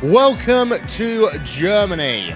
Welcome to Germany.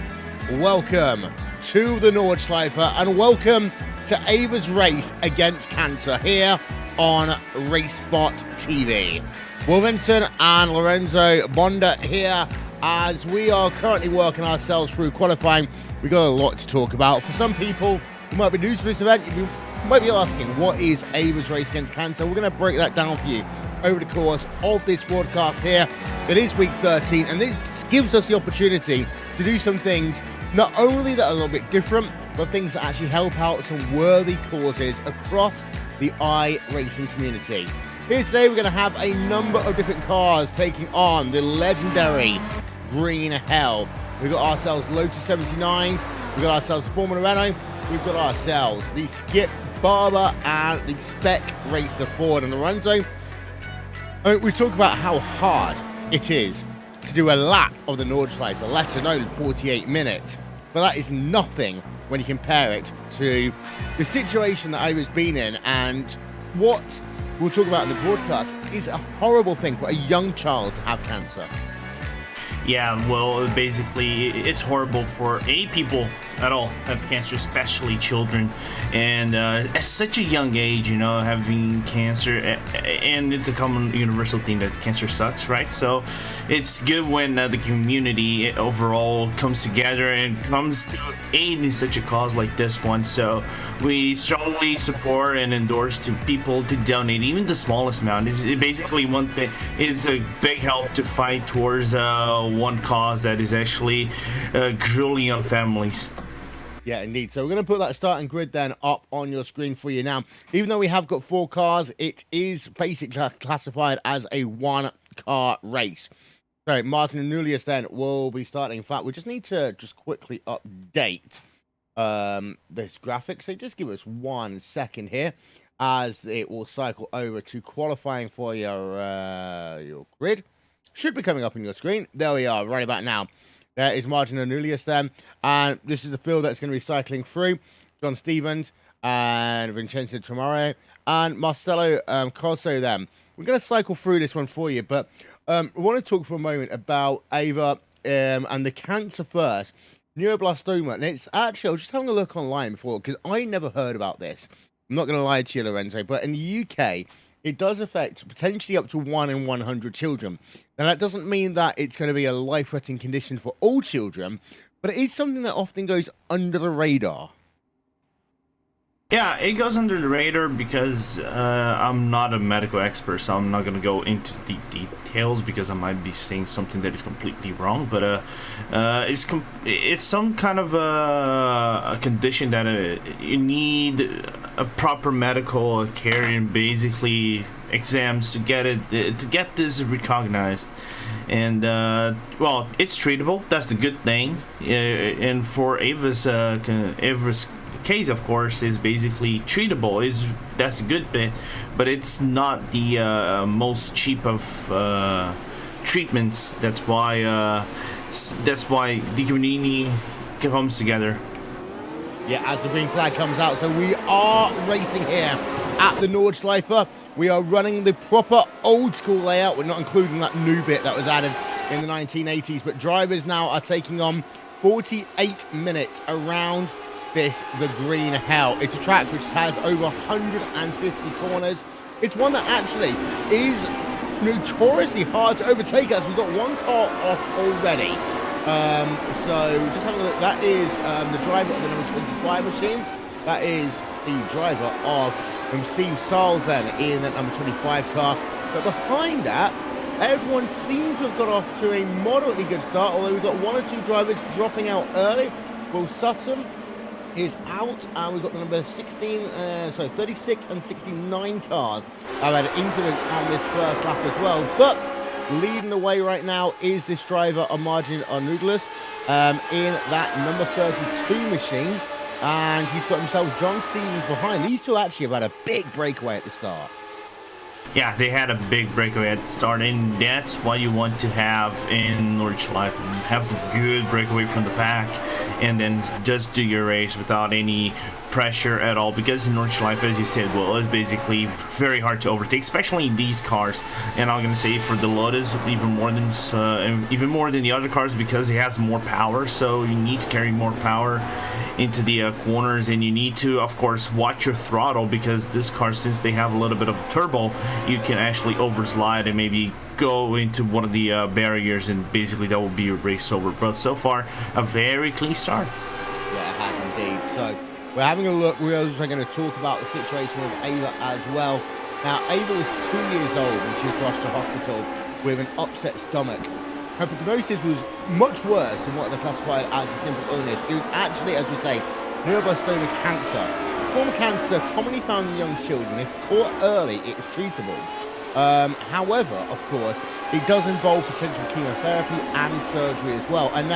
Welcome to the Nordschleife, and welcome to Ava's race against cancer here on RaceSpotTV. Will Vincent and Lorenzo Bonda here as we are currently working ourselves through qualifying. We've got a lot to talk about. For some people who might be new to this event, you might be asking, what is Ava's race against cancer? We're going to break that down for you over the course of this broadcast here. It is week 13, and this gives us the opportunity to do some things not only that are a little bit different, but things that actually help out some worthy causes across the iRacing community. Here today, we're going to have a number of different cars taking on the legendary Green Hell. We've got ourselves Lotus 79s, we've got ourselves the Formula Renault, we've got ourselves the Skip Barber and the Spec Racer Ford and Lorenzo. We talk about how hard it is to do a lap of the Nordschleife, let alone 48 minutes. But that is nothing when you compare it to the situation that Ava's been in, and what we'll talk about in the broadcast is a horrible thing for a young child to have cancer. Yeah, well, basically, it's horrible for any people at all have cancer, especially children. And at such a young age, you know, having cancer, and it's a common universal thing that cancer sucks, right? So it's good when the community overall comes together and comes to aid in such a cause like this one. So we strongly support and endorse to people to donate, even the smallest amount. Is basically one thing. It's a big help to fight towards one cause that is actually grueling on families. Yeah, indeed. So we're going to put that starting grid then up on your screen for you now. Even though we have got 4 cars, it is basically classified as a 1-car race. So Martin and Nulius then will be starting. In fact, we just need to just quickly update this graphic. So just give us 1 second here as it will cycle over to qualifying for your grid. Should be coming up on your screen. There we are, right about now. There is Martin and Nulius then. And this is the field that's going to be cycling through. John Stevens and Vincenzo Tremare and Marcelo Corso then. We're going to cycle through this one for you, but I want to talk for a moment about Ava and the cancer first. Neuroblastoma. And it's actually, I was just having a look online before, because I never heard about this. I'm not going to lie to you, Lorenzo, but in the UK, it does affect potentially up to 1 in 100 children. Now, that doesn't mean that it's going to be a life-threatening condition for all children, but it is something that often goes under the radar. Yeah, it goes under the radar because I'm not a medical expert, so I'm not going to go into deep details because I might be saying something that is completely wrong. But it's some kind of a condition that you need a proper medical care and basically exams to get this recognized. And well, it's treatable. That's the good thing. And for Ava's case, of course, is basically treatable. That's a good bit, but it's not the most cheap of treatments. That's why the community comes together. Yeah, as the green flag comes out, so we are racing here at the Nordschleife. We are running the proper old school layout. We're not including that new bit that was added in the 1980s, but drivers now are taking on 48 minutes around the Green Hell. It's a track which has over 150 corners. It's one that actually is notoriously hard to overtake us. We've got 1 car off already. So just having a look, that is the driver of the number 25 machine. That is the driver of Steve Stiles then in that number 25 car. But behind that, everyone seems to have got off to a moderately good start, although we've got 1 or 2 drivers dropping out early. Will Sutton is out, and we've got the number 36 and 69 cars have had incidents on this first lap as well. But leading the way right now is this driver on Martin Arnoudlis in that number 32 machine, and he's got himself John Stevens behind. These two actually have had a big breakaway at the start. Yeah, they had a big breakaway at the start, and that's what you want to have in Nordschleife. Have a good breakaway from the pack, and then just do your race without any pressure at all. Because in Nordschleife, as you said, well, it's basically very hard to overtake, especially in these cars. And I'm gonna say for the Lotus, even more than the other cars, because it has more power. So you need to carry more power into the corners, and you need to, of course, watch your throttle, because this car, since they have a little bit of a turbo, you can actually overslide and maybe go into one of the barriers, and basically that will be your race over. But so far, a very clean start. Yeah, it has indeed. So we're having a look. We're also going to talk about the situation with Ava as well. Now, Ava was 2 years old when she was rushed to hospital with an upset stomach. Her prognosis was much worse than what they classified as a simple illness. It was actually, as we say, neuroblastoma cancer. A form of cancer commonly found in young children. If caught early, it is treatable. However, of course, it does involve potential chemotherapy and surgery as well. And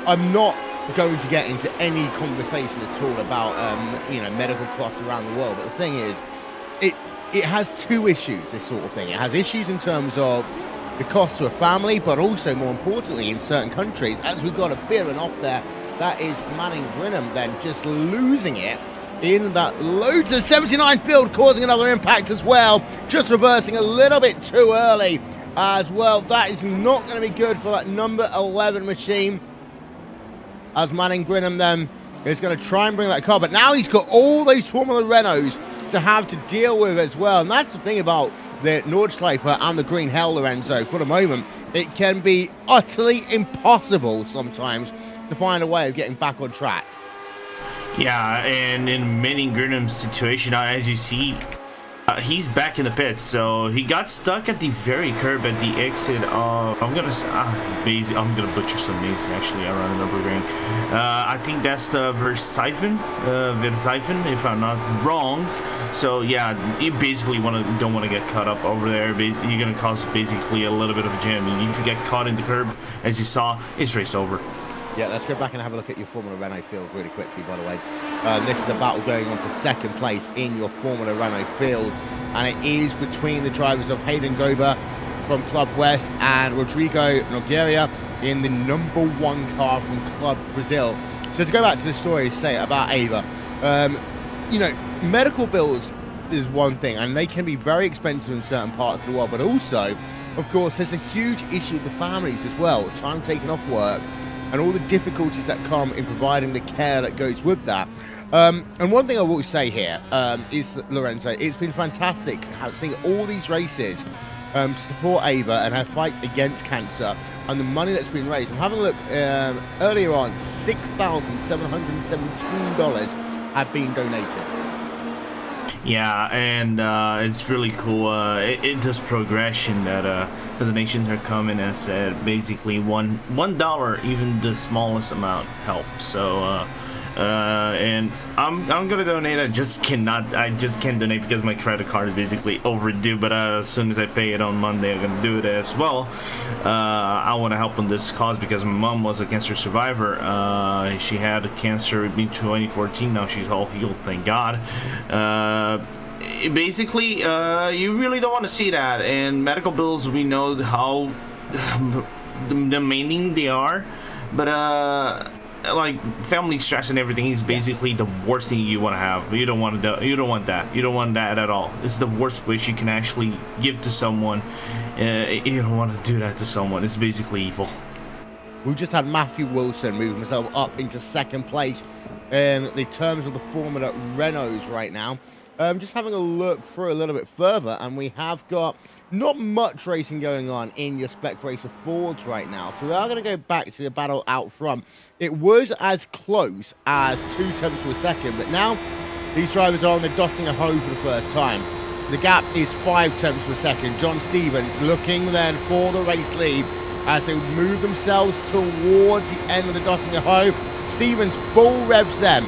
I'm not going to get into any conversation at all about medical costs around the world. But the thing is, it has two issues, this sort of thing. It has issues in terms of the cost to a family, but also, more importantly, in certain countries, as we've got a bit of an off there, that is Manning Grinham then just losing it in that Lotus 79 field, causing another impact as well, just reversing a little bit too early as well. That is not going to be good for that number 11 machine, as Manning Grinham then is going to try and bring that car, but now he's got all those Formula Renaults to have to deal with as well. And that's the thing about the Nordschleife and the Green Hell, Lorenzo. For the moment, it can be utterly impossible sometimes to find a way of getting back on track. Yeah, and in Manning Grinham's situation, as you see, he's back in the pits, so he got stuck at the very curb at the exit of, I'm gonna butcher some names actually around the Nürburgring. I think that's Versifen, if I'm not wrong. So yeah, you basically don't want to get caught up over there. You're gonna cause basically a little bit of a jam, and if you get caught in the curb, as you saw, it's race over. Yeah, let's go back and have a look at your Formula Renault field really quickly, by the way. This is the battle going on for second place in your Formula Renault field, and it is between the drivers of Hayden Gober from Club West and Rodrigo Nogueira in the number one car from Club Brazil. So to go back to the story, say about Ava, medical bills is one thing, and they can be very expensive in certain parts of the world, but also, of course, there's a huge issue with the families as well, time taken off work, and all the difficulties that come in providing the care that goes with that. And one thing I will say here is, Lorenzo, it's been fantastic seeing all these races to support Ava and her fight against cancer, and the money that's been raised. I'm having a look earlier on, $6,717 have been donated. Yeah, and it's really cool. It does progression that the donations are coming as basically $1, even the smallest amount helps. So and I'm gonna donate. I just can't donate because my credit card is basically overdue, but as soon as I pay it on Monday, I'm gonna do it as well. I want to help on this cause because my mom was a cancer survivor. She had cancer in 2014. Now she's all healed, thank God. Basically, you really don't want to see that, and medical bills, we know how demanding they are, but like family stress and everything is basically the worst thing you want to have. You don't want that. You don't want that at all. It's the worst wish you can actually give to someone. You don't want to do that to someone. It's basically evil. We've just had Matthew Wilson move himself up into second place in the terms of the Formula Renaults right now. Just having a look through a little bit further, and we have got not much racing going on in your Spec Racer Fords right now. So we are going to go back to the battle out front. It was as close as 2 tenths of a second, but now these drivers are on the dotting a hoe for the first time. The gap is 5 tenths of a second. John Stevens looking then for the race lead as they move themselves towards the end of the dotting a hoe. Stevens full revs them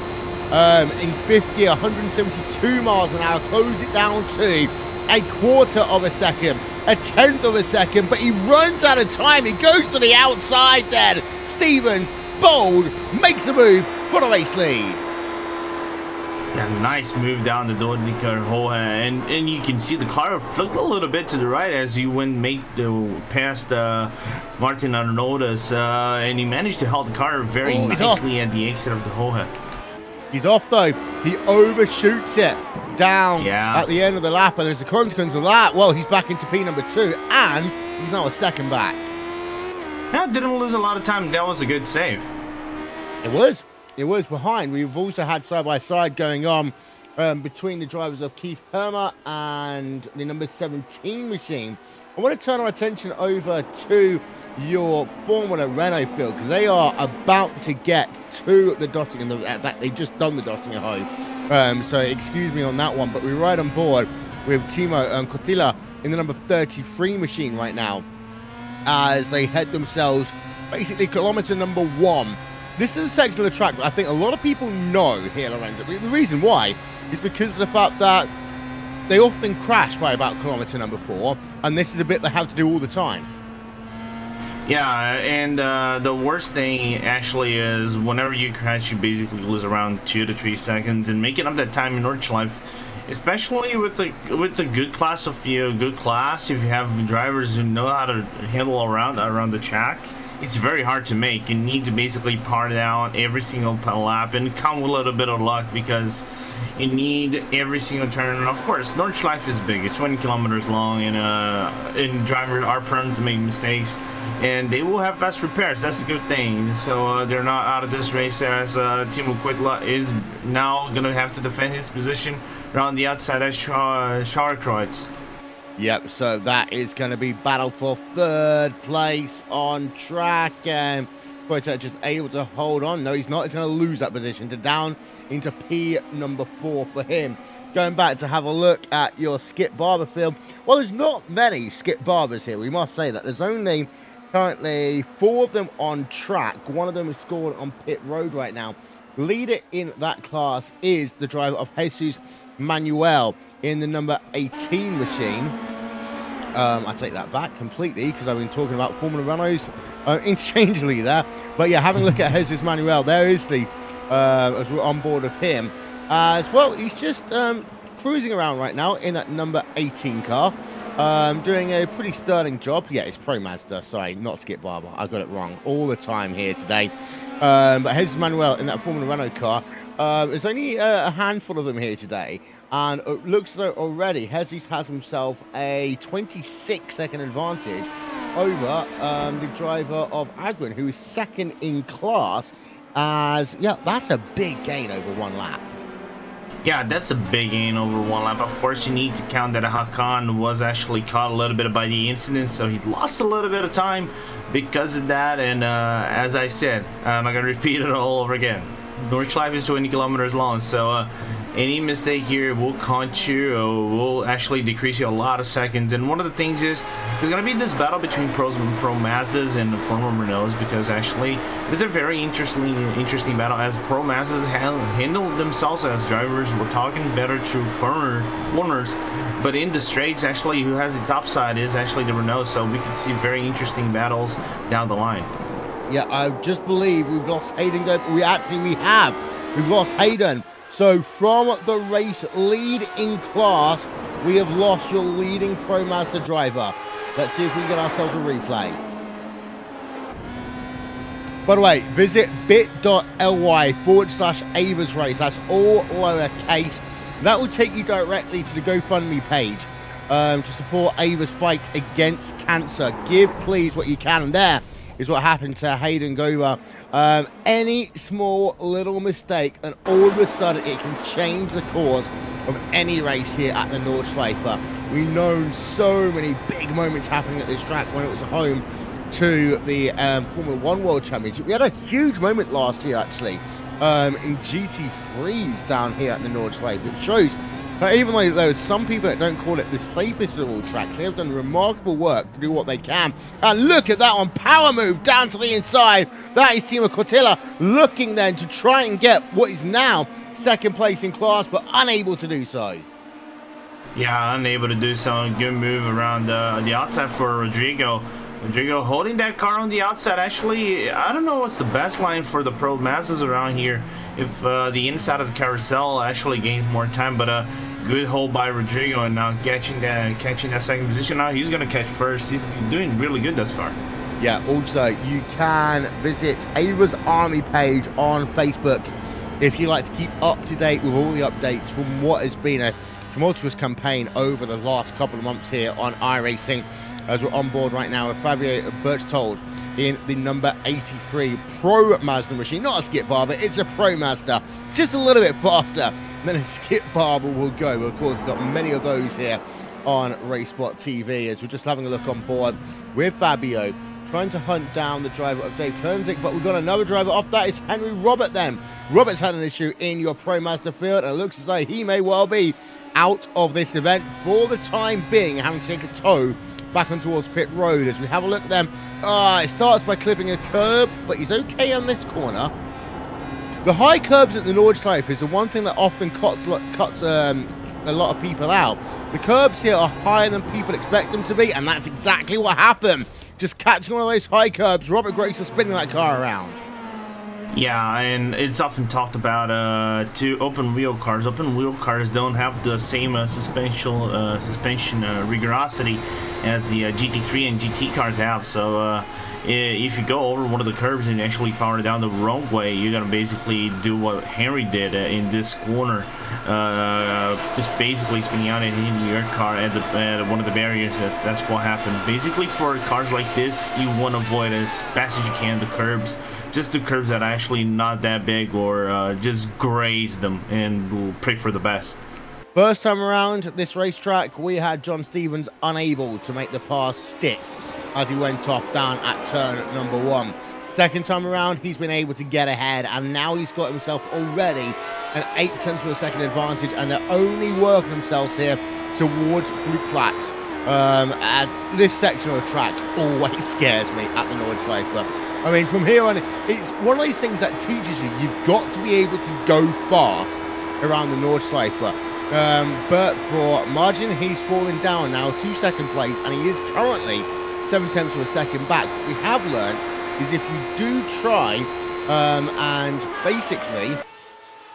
in 172 miles an hour, close it down to a quarter of a second, a tenth of a second, but he runs out of time. He goes to the outside then. Stevens, bold, makes a move for the race lead. Yeah, nice move down the Nordschleife hole, and you can see the car flipped a little bit to the right as you went past Martin Arnoldas, and he managed to hold the car very nicely at the exit of the hole. He's off though. He overshoots it down at the end of the lap, and as a consequence of that, well, he's back into P number 2, and he's now a second back. Yeah, didn't lose a lot of time. That was a good save. It was. It was behind. We've also had side-by-side going on between the drivers of Keith Hermer and the number 17 machine. I want to turn our attention over to your Formula Renault field because they are about to get to the dotting. They've just done the dotting at home. So excuse me on that one. But we're right on board with Timo Cotilla in the number 33 machine right now as they head themselves basically kilometer number 1. This is a section of the track that I think a lot of people know here, Lorenzo. The reason why is because of the fact that they often crash by about kilometer number 4, and this is the bit they have to do all the time. Yeah, and the worst thing actually is whenever you crash, you basically lose around 2 to 3 seconds, and making up that time in Nordschleife, especially with the good class if you have drivers who know how to handle around the track. It's very hard to make. You need to basically part out every single lap and come with a little bit of luck because you need every single turn. And of course, Nordschleife is big. It's 20 kilometers long, and drivers are prone to make mistakes, and they will have fast repairs. That's a good thing. So they're not out of this race as Timo Quitla is now going to have to defend his position around the outside as Scharkreuz. Yep, so that is going to be battle for 3rd place on track, and Quetta just able to hold on. No, he's not. He's going to lose that position to down into P number 4 for him. Going back to have a look at your Skip Barber field. Well, there's not many Skip Barbers here. We must say that. There's only currently 4 of them on track. One of them is scored on pit road right now. Leader in that class is the driver of Jesus Manuel in the number 18 machine. I take that back completely because I've been talking about Formula Renaults interchangeably there. But yeah, having a look at Jesus Manuel, there is the as we're on board of him as well. He's just cruising around right now in that number 18 car, doing a pretty sterling job. Yeah, it's Pro Mazda. Sorry, not Skip Barber. I got it wrong all the time here today. But Jesus Manuel in that Formula Renault car. There's only a handful of them here today, and it looks as though already Jesus has himself a 26-second advantage over the driver of Agron, who is 2nd in class. As yeah, that's a big gain over 1 lap. Yeah, that's a big gain over 1 lap. Of course, you need to count that Hakan was actually caught a little bit by the incident, so he lost a little bit of time because of that. And as I said, I'm not going to repeat it all over again. Nordschleife is 20 kilometers long, so any mistake here will count you, will actually decrease you a lot of seconds. And one of the things is there's going to be this battle between Pro Mazdas and Formula Renaults, because actually it's a very interesting battle as Pro Mazdas handle themselves as drivers. We're talking better through corners, but in the straights, actually, who has the top side is actually the Renault, so we can see very interesting battles down the line. Yeah, I just believe we've lost Hayden. We have. We've lost Hayden. So from the race lead in class, we have lost your leading Pro Mazda driver. Let's see if we can get ourselves a replay. By the way, visit bit.ly/Avers Race. That's all lowercase. That will take you directly to the GoFundMe page to support Ava's fight against cancer. Give, please, what you can. And there is what happened to Hayden Gover. Any small little mistake, and all of a sudden it can change the course of any race here at the Nordschleife. We've known so many big moments happening at this track when it was home to the Formula 1 World Championship. We had a huge moment last year, actually, in GT3s down here at the Nordschleife. It shows that even though there are some people that don't call it the safest of all tracks, they have done remarkable work to do what they can. And look at that one, power move down to the inside. That is Timo Cotilla looking then to try and get what is now 2nd place in class, but unable to do so. Yeah, unable to do so. Good move around the outside for Rodrigo. Rodrigo holding that car on the outside. Actually, I don't know what's the best line for the Pro Masters around here. If the inside of the carousel actually gains more time, but good hold by Rodrigo, and now catching that second position. Now he's gonna catch first. He's doing really good thus far. Yeah, also, you can visit Ava's Army page on Facebook if you like to keep up to date with all the updates from what has been a tumultuous campaign over the last couple of months here on iRacing, as we're on board right now with Fabio Berchtold in the number 83 Pro Mazda machine. Not a skip barber, it's a Pro Mazda, just a little bit faster than a skip barber will go. But of course, we've got many of those here on RaceSpotTV, as we're just having a look on board with Fabio, trying to hunt down the driver of Dave Koenigsegg, but we've got another driver off. That is Henry Robert then. Robert's had an issue in your Pro Mazda field, and it looks as though he may well be out of this event for the time being, having to take a tow back on towards pit road. As we have a look at them, it starts by clipping a curb, but he's okay on this corner. The high curbs at the Nordschleife is the one thing that often cuts a lot of people out. The curbs here are higher than people expect them to be, and that's exactly what happened. Just catching one of those high curbs, Robert Grace is spinning that car around. Yeah, and it's often talked about to open wheel cars. Open wheel cars don't have the same suspension rigorosity as the GT3 and GT cars have. So if you go over one of the curbs and actually power down the wrong way, you're gonna basically do what Henry did in this corner, just basically spinning out and hitting your car at one of the barriers. That's what happened. Basically, for cars like this, you want to avoid as fast as you can the curbs, just the curbs that are actually not that big, or just graze them, and we'll pray for the best. First time around this racetrack, we had John Stevens unable to make the pass stick as he went off down at turn number 1. Second time around, he's been able to get ahead, and now he's got himself already an 0.8 of a second advantage, and they're only working themselves here towards Fruit Flats, as this section of the track always scares me at the Nordschleife. I mean, from here on, it's one of those things that teaches you, you've got to be able to go fast around the Nordschleife. But for margin, he's falling down now to second place, and he is currently 0.7 of a second back. What we have learned is if you do try and basically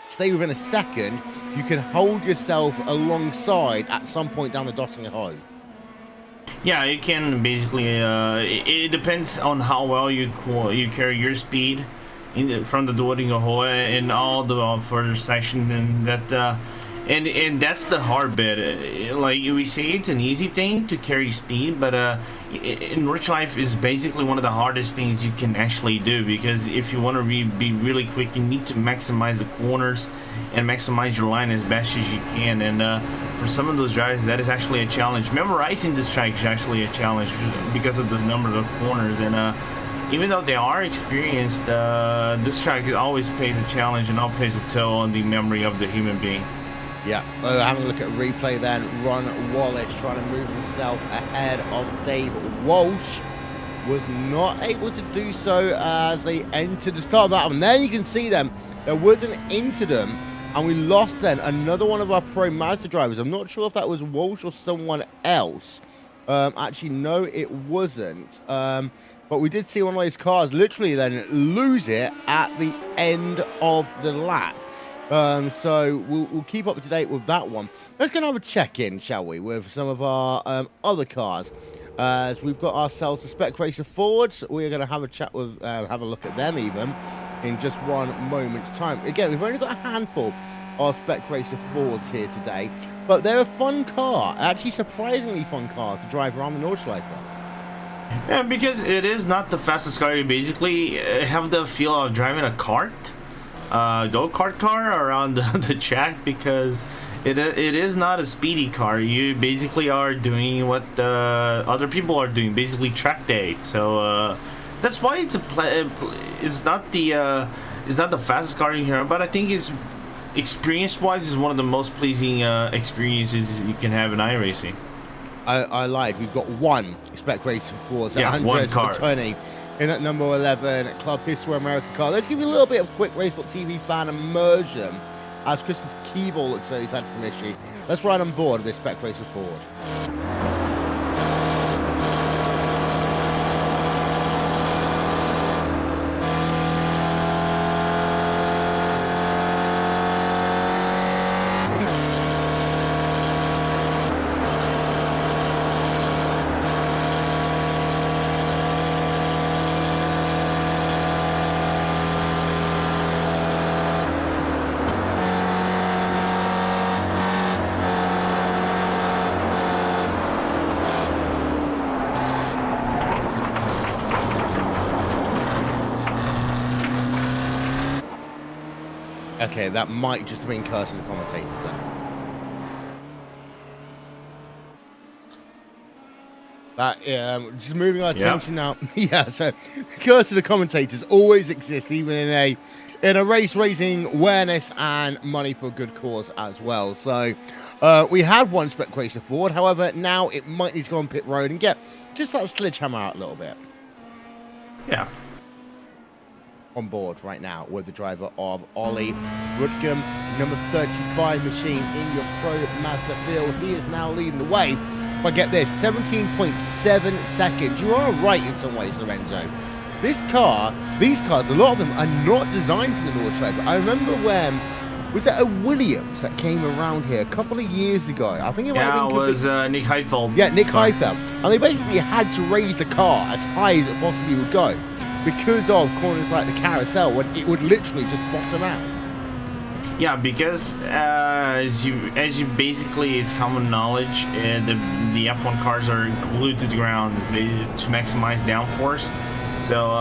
stay within a second, you can hold yourself alongside at some point down the Dotting Hoe. Yeah, you can basically. It depends on how well you carry your speed from the Dotting Hoe and all the further section, and that. And that's the hard bit. Like we say, it's an easy thing to carry speed, but Nordschleife is basically one of the hardest things you can actually do, because if you want to be really quick, you need to maximize the corners and maximize your line as best as you can. And for some of those drivers, that is actually a challenge. Memorizing this track is actually a challenge because of the number of corners. And even though they are experienced, this track always pays a challenge and always pays a toll on the memory of the human being. Yeah, having a look at a replay then, Ron Wallace trying to move himself ahead of Dave Walsh. Was not able to do so as they entered the start of that one. Then you can see them, there was an into them, and we lost then another one of our Pro Mazda drivers. I'm not sure if that was Walsh or someone else. Actually, no, it wasn't. But we did see one of those cars literally then lose it at the end of the lap. So we'll keep up to date with that one. Let's go and have a check-in, shall we, with some of our other cars. As we've got ourselves the Spec Racer Fords, we're going to have a chat with, have a look at them even in just one moment's time. Again, we've only got a handful of Spec Racer Fords here today, but they're a fun car, actually surprisingly fun car to drive around the Nordschleife. Yeah, because it is not the fastest car. You basically have the feel of driving a kart. Go-kart car around the track, because it is not a speedy car. You basically are doing what other people are doing, basically track day. So that's why it's not the fastest car in here, but I think it's experience-wise is one of the most pleasing experiences you can have in iRacing. I lied. We've got one Spec Racer Fords at one car. In that number 11 Club History America car. Let's give you a little bit of quick RaceSpotTV fan immersion as Christopher Keeble looks like he's had some issue. Let's ride on board this Spec Racer Ford. Okay, that might just have been cursing the commentators there. That just moving our attention now. Yeah, so curse of the commentators always exists, even in a racing awareness and money for a good cause as well. So we had one spec racer forward, however, now it might need to go on pit road and get just that sledgehammer out a little bit. Yeah. On board right now with the driver of Ollie Rutgum, number 35 machine in your pro Mazda field. He is now leading the way. But get this, 17.7 seconds. You are right in some ways, Lorenzo. These cars, a lot of them are not designed for the Nordschleife. I remember when, was it a Williams that came around here a couple of years ago? I think it might have been... it was Nick Heifeld. Yeah, Nick Heifeld. And they basically had to raise the car as high as it possibly would go because of corners like the carousel when it would literally just bottom out. Yeah, because as you basically, it's common knowledge, the F1 cars are glued to the ground to maximize downforce. So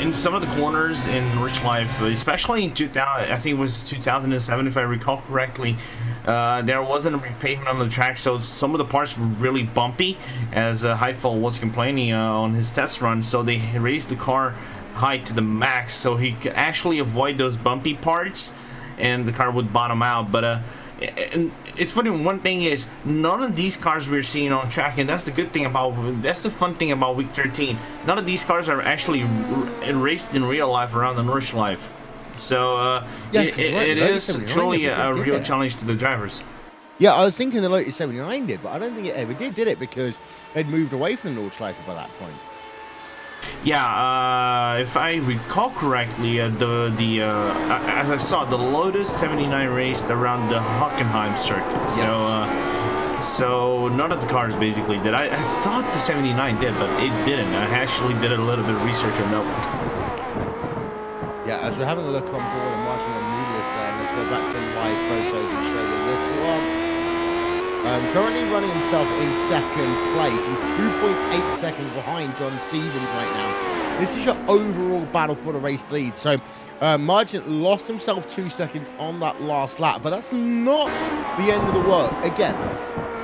in some of the corners in Nordschleife, especially in 2000, I think it was 2007 if I recall correctly, there wasn't a repavement on the track, so some of the parts were really bumpy, as Heifel was complaining on his test run. So they raised the car height to the max so he could actually avoid those bumpy parts, and the car would bottom out. But and it's funny, one thing is none of these cars we're seeing on track, and that's the fun thing about week 13, none of these cars are actually raced in real life around the Nordschleife. So it is truly a real challenge to the drivers. Yeah, I was thinking the Lotus 79 did, but I don't think it ever did it? Because they'd moved away from the Nordschleife by that point. Yeah, if I recall correctly, as I saw, the Lotus 79 raced around the Hockenheim circuit. So none of the cars basically did. I thought the 79 did, but it didn't. I actually did a little bit of research on that one. Yeah, as we're having a look on board and watching on Moodless there, let's go back to live photos and show you this one. Currently running himself in second place. He's 2.8 seconds behind John Stevens right now. This is your overall battle for the race lead. So Margin lost himself 2 seconds on that last lap, but that's not the end of the world. Again,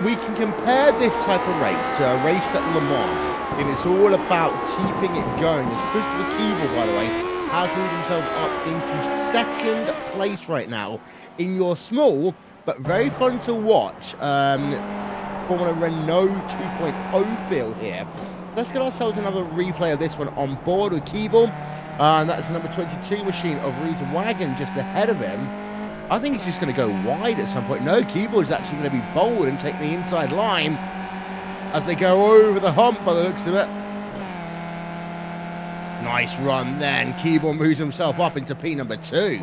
we can compare this type of race to a race at Le Mans, and it's all about keeping it going. As Christopher Keeble, by the way, has moved himself up into second place right now in your small but very fun to watch Formula Renault 2.0 field here. Let's get ourselves another replay of this one on board with Keeble. And that's the number 22 machine of Reason Wagon just ahead of him. I think he's just going to go wide at some point. No, Keeble is actually going to be bold and take the inside line as they go over the hump by the looks of it. Nice run then. Keeble moves himself up into P number 2.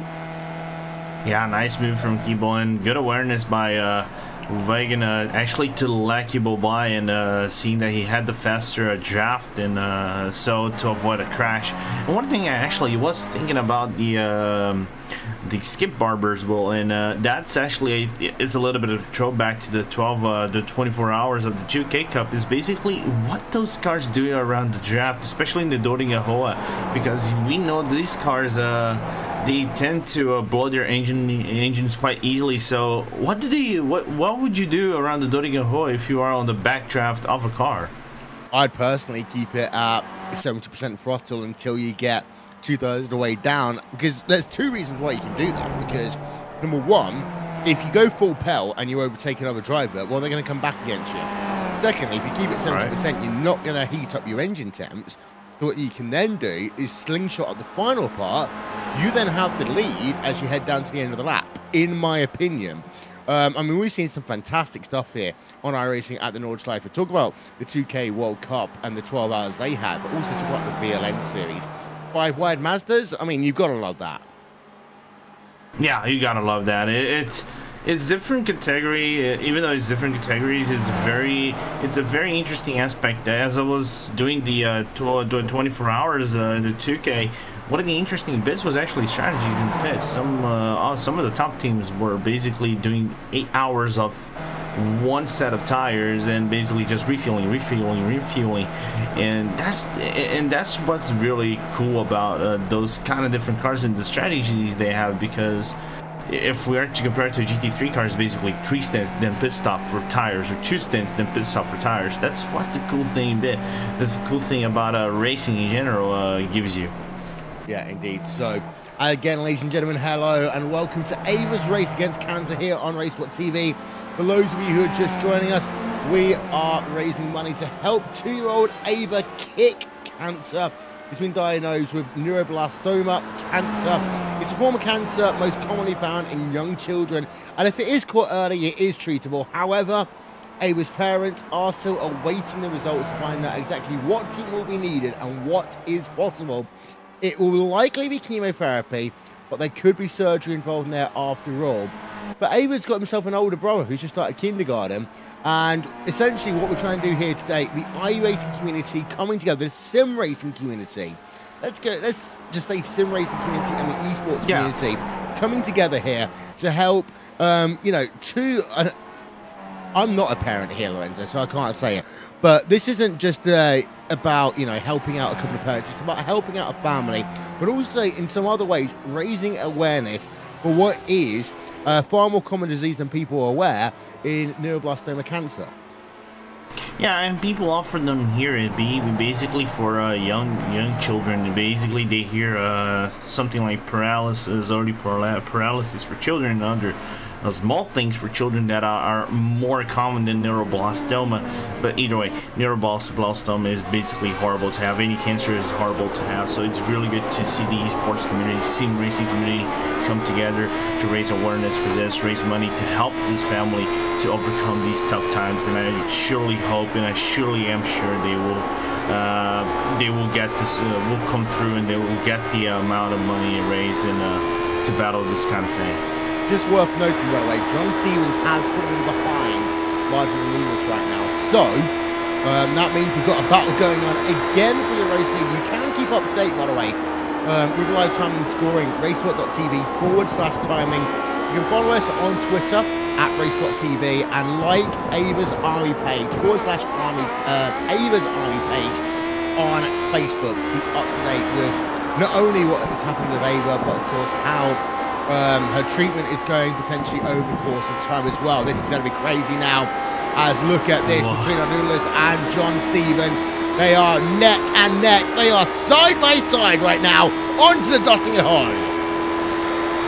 Yeah, nice move from Keeble, and good awareness by Wagen actually to let Keeble by and seeing that he had the faster draft, and so to avoid a crash. And one thing I actually was thinking about the skip barbers, Will, and that's actually, it's a little bit of a throwback to the 24 hours of the 2K Cup, is basically what those cars do around the draft, especially in the Dodinga Hoa, because we know these cars they tend to blow their engines quite easily. So what would you do around the Dodinga Hoa if you are on the backdraft of a car? I'd personally keep it at 70% throttle until you get 2/3 of the way down, because there's two reasons why you can do that. Because number one, if you go full pell and you overtake another driver, well, they're going to come back against you. Secondly, if you keep it 70%, you're not going to heat up your engine temps. So what you can then do is slingshot at the final part. You then have the lead as you head down to the end of the lap, in my opinion. I mean, we've seen some fantastic stuff here on iRacing at the Nordschleife. Talk about the 2K World Cup and the 12 hours they had, but also talk about the VLN series. 5 wide Mazdas, I mean, you've got to love that. Yeah, you got to love that. It's different category, even though it's different categories, it's a very interesting aspect. As I was doing the 24 hours in the 2K, one of the interesting bits was actually strategies in the pits. Some of the top teams were basically doing 8 hours of one set of tires and basically just refueling, and that's what's really cool about those kind of different cars and the strategies they have, because if we are to compare it to GT3 cars, basically 3 stints, then pit stop for tires, or 2 stints, then pit stop for tires. That's what's the cool thing. That's the cool thing about racing in general gives you. Yeah, indeed. So, again, ladies and gentlemen, hello and welcome to Ava's race against Cancer here on RaceSpotTV. For those of you who are just joining us, we are raising money to help 2-year-old Ava kick cancer. He's been diagnosed with neuroblastoma cancer. It's a form of cancer most commonly found in young children, and if it is caught early, it is treatable. However, Ava's parents are still awaiting the results to find out exactly what treatment will be needed and what is possible. It will likely be chemotherapy, but there could be surgery involved in there after all. But Ava's got himself an older brother who's just started kindergarten, and essentially what we're trying to do here today, the iRacing community coming together, the sim racing community. Let's just say sim racing community and the esports community coming together here to help, I'm not a parent here, Lorenzo, so I can't say it. But this isn't just about, helping out a couple of parents. It's about helping out a family, but also in some other ways, raising awareness for what is a far more common disease than people are aware in neuroblastoma cancer. Yeah, and people offer them here it be basically for young children. Basically, they hear something like paralysis, early paralysis for children, and other small things for children that are more common than neuroblastoma. But either way, neuroblastoma is basically horrible to have. Any cancer is horrible to have. So it's really good to see the esports community, sim racing community come together to raise awareness for this, raise money to help this family to overcome these tough times. And I surely hope, and I surely am sure they will get this, will come through, and they will get the amount of money raised and to battle this kind of thing. Just worth noting, by the way, John Stevens has fallen behind Martin Lewis right now. So, that means we've got a battle going on again for your race league. You can keep up to date, by the way, with live timing and scoring, RaceSpot.tv/timing. You can follow us on Twitter at RaceSpotTV and like Ava's Army page, Ava's Army page on Facebook to be up to date with not only what is happening with Ava, but of course how her treatment is going potentially over the course of time as well. This is going to be crazy now. As look at this between Anulis and John Stevens. They are neck and neck. They are side by side right now onto the Dotting Ahoy.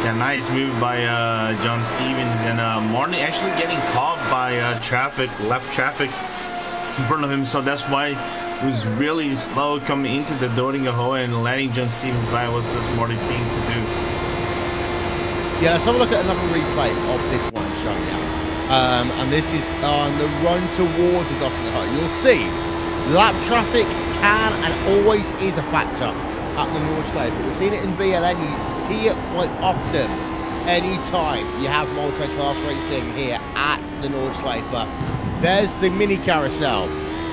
Yeah, nice move by John Stevens, and Martin actually getting caught by left traffic in front of him. So that's why he was really slow coming into the Dotting Ahoy, and letting John Stevens by was the smart thing to do. Yeah, let's have a look at another replay of this one showing out. And this is on the run towards the Dotting Ahoy. You'll see lap traffic can and always is a factor at the Nordschleife. We've seen it in VLN. You see it quite often. Anytime you have multi-class racing here at the Nordschleife. There's the mini carousel.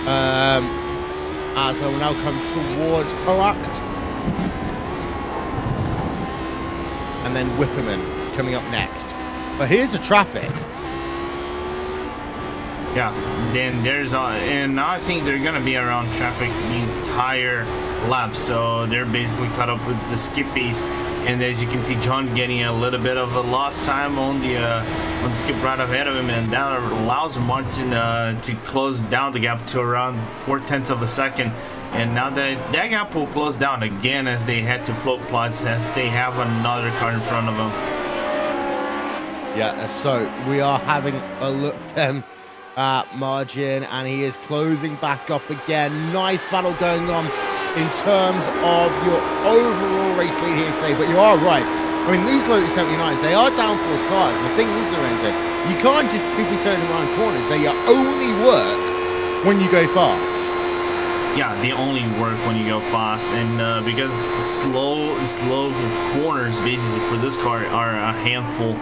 As I will now come towards Horact. And then Whipperman coming up next. But here's the traffic. Yeah, then there's and now I think they're gonna be around traffic the entire lap, so they're basically caught up with the skippies. And as you can see, John getting a little bit of a lost time on the skip right ahead of him, and that allows Martin to close down the gap to around 0.4 of a second. And now that gap will close down again as they head to float plots, as they have another car in front of them. Yeah, so we are having a look then at Margin, and he is closing back up again. Nice battle going on in terms of your overall race lead here today, but you are right. I mean, these Lotus 79s, they are downforce cars. The thing is, Lorenzo, you can't just tippy turn around corners. They only work when you go fast. yeah, they only work when you go fast, and because slow corners basically for this car are a handful,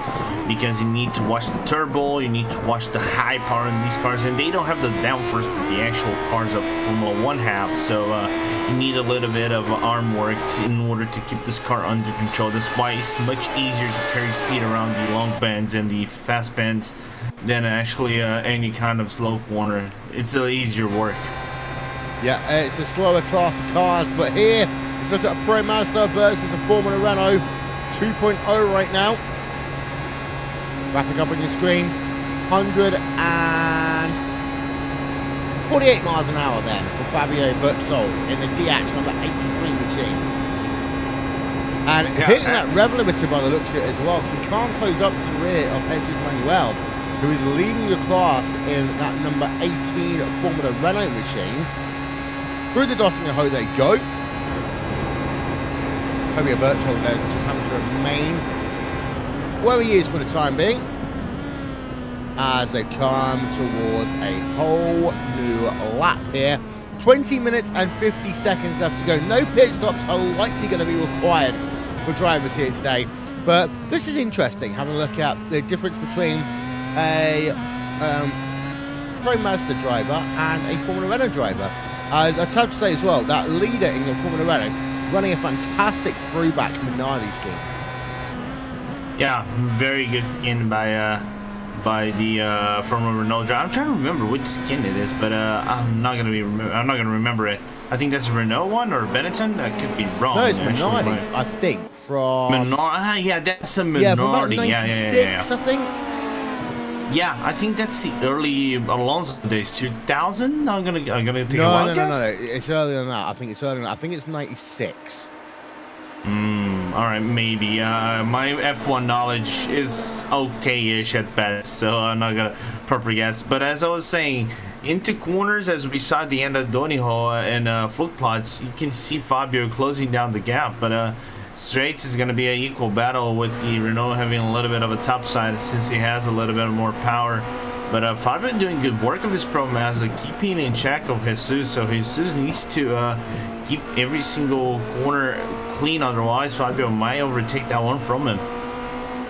because you need to watch the turbo, you need to watch the high power in these cars, and they don't have the downforce that the actual cars of Formula 1 have, so you need a little bit of arm work in order to keep this car under control. That's why it's much easier to carry speed around the long bends and the fast bends than actually any kind of slow corner. It's easier work. Yeah, it's a slower class of cars, but here, let's look at a Pro Mazda versus a Formula Renault 2.0 right now. Graphic up on your screen, 148 miles an hour then for Fabio Bertol in the DH number 83 machine. And hitting that rev limiter by the looks of it as well, because he can't close up to the rear of Jesus Manuel, who is leading the class in that number 18 Formula Renault machine. Through the Dotting Ho they go. Fabio Bertol then just having to remain where he is for the time being, as they come towards a whole new lap here. 20 minutes and 50 seconds left to go. No pit stops are likely going to be required for drivers here today. But this is interesting, having a look at the difference between a Pro Mazda driver and a Formula Renault driver. As I'd have to say as well, that leader in the Formula Renault running a fantastic throwback Minardi skin. Yeah, very good skin by the Formula Renault driver. I'm trying to remember which skin it is, but I'm not gonna remember it. I think that's a Renault one or Benetton. I could be wrong. No, it's Minardi, I think. From Minardi. Yeah, that's a Minardi. Yeah, from about 96, I think. Yeah, I think that's the early Alonso days, 2000. I'm gonna take a wild guess. No. It's earlier than that. I think it's earlier than that. I think it's 96. All right, maybe. My F1 knowledge is okay-ish at best, so I'm not gonna properly guess. But as I was saying, into corners, as we saw at the end of Doniho and Flugplatz, you can see Fabio closing down the gap. But straights is going to be an equal battle, with the Renault having a little bit of a top side since he has a little bit more power. But Fabio doing good work of his Pro Mazda, keeping in check of Jesus. So Jesus needs to keep every single corner clean, otherwise Fabio might overtake that one from him.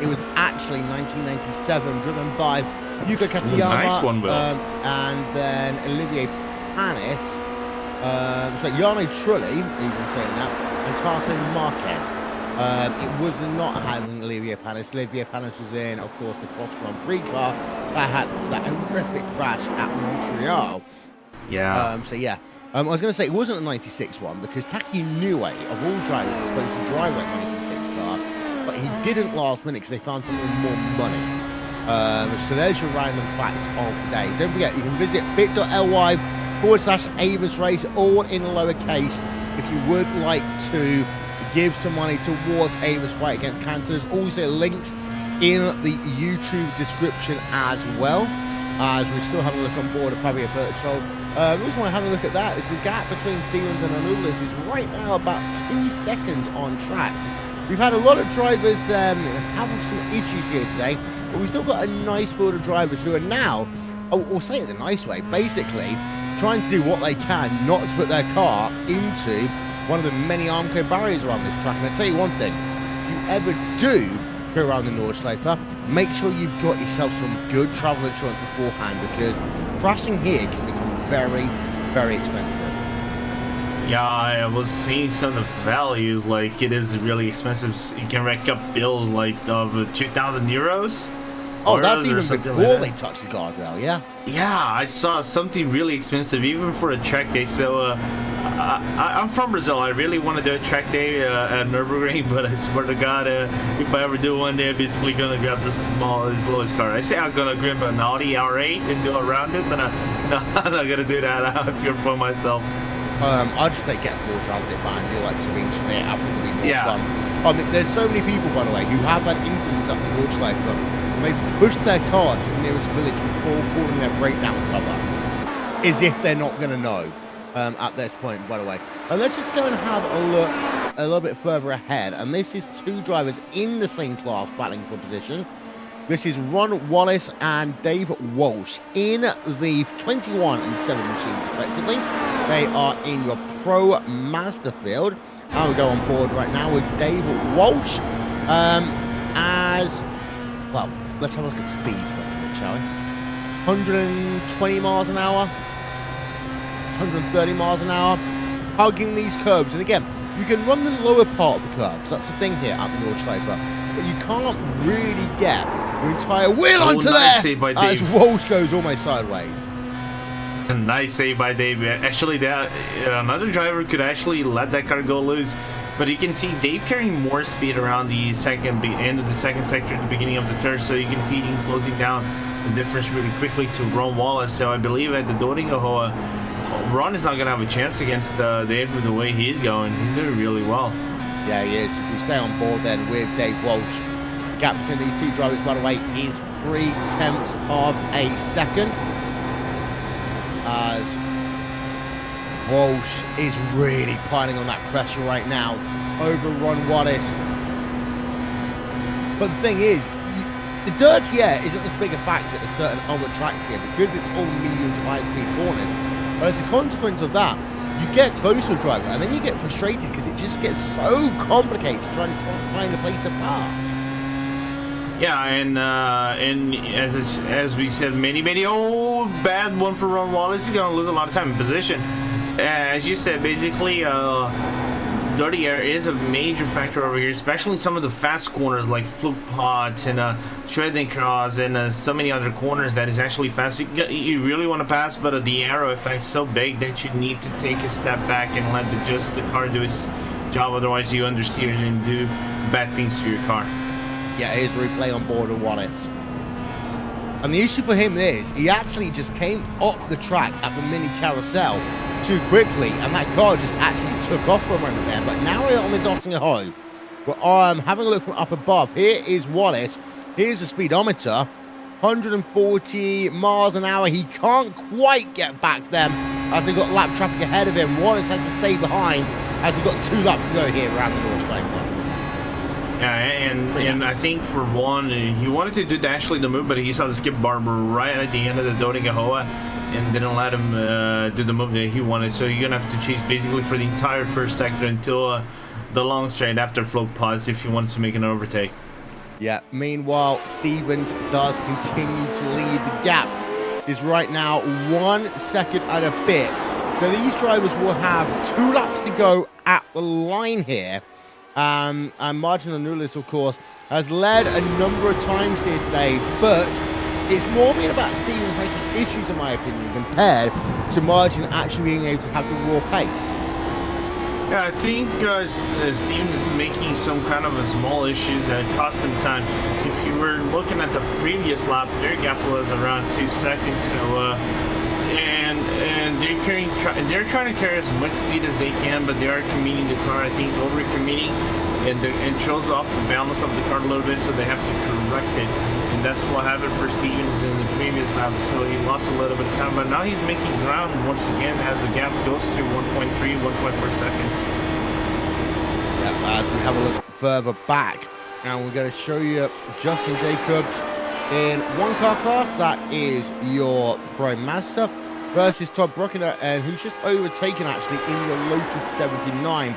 It was actually 1997, driven by Yuka Katayama, nice one, Will. and then Olivier Panis. So Jarno Trulli, even saying that, and Tarso Marquez. It was not having Olivier Panis. Olivier Panis was in, of course, the Cross Grand Prix car that had that horrific crash at Montreal. Yeah. So yeah, I was going to say it wasn't a 96 one, because Taki Niue, of all drivers, was supposed to drive that 96 car, but he didn't last minute because they found someone with more money. So there's your random facts of the day. Don't forget, you can visit bit.ly/Avis Race, all in lowercase, if you would like to give some money towards Avis fight against cancer. There's also links in the YouTube description as well, as we're still having a look on board of Fabio Bertol. The reason why I'm having a look at that is the gap between Stevens and Anoulis is right now about 2 seconds on track. We've had a lot of drivers having some issues here today, but we've still got a nice field of drivers who are now, or say it the nice way, basically trying to do what they can not to put their car into one of the many Armco barriers around this track. And I tell you one thing, if you ever do go around the Nordschleife, make sure you've got yourself some good travel insurance beforehand, because crashing here can become very, very expensive. Yeah, I was seeing some of the values, like it is really expensive. You can rack up bills like of 2,000 euros. Oh, that's even before they touch the guardrail, yeah? Yeah, I saw something really expensive, even for a track day. So, I'm from Brazil. I really want to do a track day at Nürburgring, but I swear to God, if I ever do one day, I'm basically going to grab the lowest car. I say I'm going to grab an Audi R8 and do around it, but I'm not going to do that. I feel for myself. I'd just say get a full transit van, do like Swing Schmidt. I think it'll be more fun. I mean, there's so many people, by the way, who have had incidents up in Nordschleife, and they've pushed their car to the nearest village before pulling their breakdown cover, as if they're not going to know at this point, by the way. And let's just go and have a look a little bit further ahead. And this is two drivers in the same class battling for position. This is Ron Wallace and Dave Walsh in the 21 and 7 machines, respectively. They are in your Pro Master field. And we go on board right now with Dave Walsh. As well, let's have a look at speed, shall we? 120 miles an hour, 130 miles an hour, hugging these curbs. And again, you can run the lower part of the curbs. That's the thing here at the Nordschleife, but you can't really get your entire wheel onto nice there by as Dave. Walsh goes almost sideways. A nice save by Dave. Actually, another driver could actually let that car go loose. But you can see Dave carrying more speed around the end of the second sector at the beginning of the third, so you can see him closing down the difference really quickly to Ron Wallace. So I believe at the Doringahoa, Ron is not going to have a chance against Dave with the way he's going. He's doing really well. Yeah, he is. If we stay on board then with Dave Walsh, the gap between these two drivers, by the way, is 0.3 of a second. As Walsh is really piling on that pressure right now over Ron Wallace. But the thing is, the dirty air isn't as big a factor as certain other tracks here because it's all medium to high speed corners. But as a consequence of that, you get close to a driver and then you get frustrated because it just gets so complicated trying to find a place to pass. Yeah, and as we said, many bad one for Ron Wallace. He's gonna lose a lot of time in position. As you said, basically, dirty air is a major factor over here, especially in some of the fast corners like fluke pots and shredding cross and so many other corners that is actually fast. You really want to pass, but the aero effect is so big that you need to take a step back and let the car do its job. Otherwise, you understeer and do bad things to your car. Yeah, here's replay on board of Wallace. And the issue for him is he actually just came up the track at the mini carousel too quickly, and that car just actually took off for a moment there. But now we're on the Doringahoa. We're having a look from up above. Here is Wallace. Here's the speedometer. 140 miles an hour. He can't quite get back them as they've got lap traffic ahead of him. Wallace has to stay behind as we've got 2 laps to go here around the Nordschleife. Yeah, and I think for one, he wanted to do actually the move, but he saw the skip bar right at the end of the Doringahoa and didn't let him do the move that he wanted. So you're gonna have to chase basically for the entire first sector until the long straight after float pods if you want to make an overtake. Yeah, meanwhile, Stevens does continue to lead. The gap is right now 1 second and a bit. So these drivers will have 2 laps to go at the line here. And Martin Anulis, of course, has led a number of times here today, but it's more been about Stevens making issues, in my opinion, compared to Martin actually being able to have the raw pace. Yeah, I think Stevens is making some kind of a small issues that cost him time. If you were looking at the previous lap, their gap was around 2 seconds. So, and they're trying to carry as much speed as they can, but they are committing the car. I think over-committing, and it shows off the balance of the car a little bit, so they have to correct it. And that's what happened for Stevens in the previous lap. So he lost a little bit of time, but now he's making ground once again as the gap goes to 1.3, 1.4 seconds. Yeah, as we have a look further back, and we're going to show you Justin Jacobs in one car class. That is your Pro Master versus Todd Bruckner, and who's just overtaken actually in your Lotus 79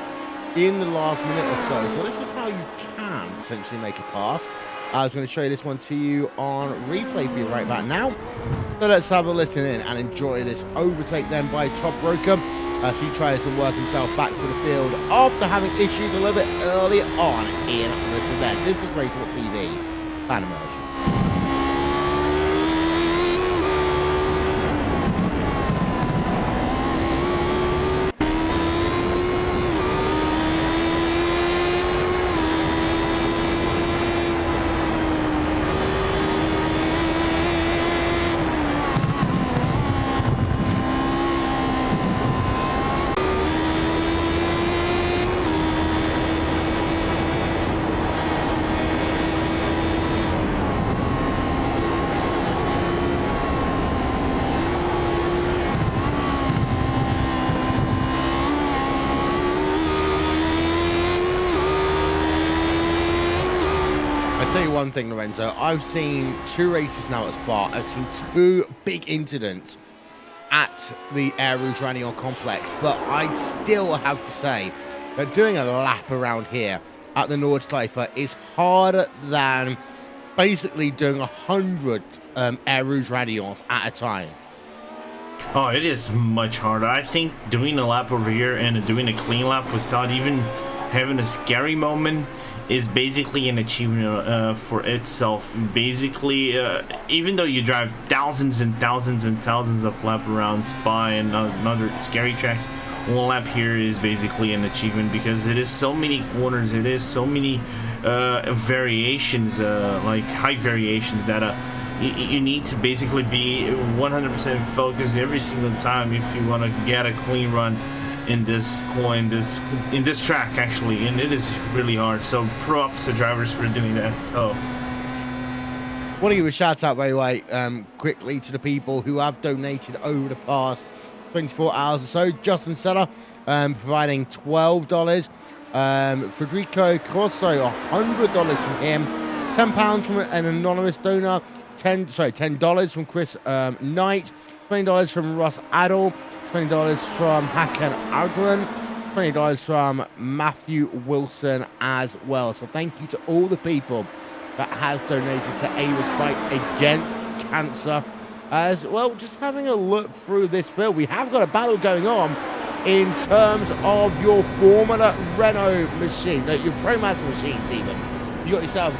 in the last minute or so. So this is how you can potentially make a pass. I was going to show you this one to you on replay for you right back now. So let's have a listen in and enjoy this overtake then by Todd Bruckner as he tries to work himself back to the field after having issues a little bit early on in this event. This is RaceSpotTV fan immersion. I'll tell you one thing, Lorenzo. I've seen 2 races now at Spa. I've seen 2 big incidents at the Air Rouge Radio complex, but I still have to say that doing a lap around here at the Nordschleife is harder than basically doing 100 Air Rouge Radios at a time. Oh, it is much harder. I think doing a lap over here and doing a clean lap without even having a scary moment is basically an achievement for itself. Basically, even though you drive thousands and thousands and thousands of lap arounds by and other scary tracks, one lap here is basically an achievement because it is so many corners, it is so many variations, like high variations that you need to basically be 100% focused every single time if you want to get a clean run in this track actually, and it is really hard. So props to drivers for doing that. So want to give a shout out by the way quickly to the people who have donated over the past 24 hours or so. Justin Seller providing $12, Federico Corso $100 from him, £10 from an anonymous donor, $10 from Chris Knight, $20 from Ross Adel, $20 from Hakan Agron, $20 from Matthew Wilson as well. So thank you to all the people that has donated to Ava's fight against cancer. As well, just having a look through this bill, we have got a battle going on in terms of your Formula Renault machine, no, your ProMaster machines even. You got yourself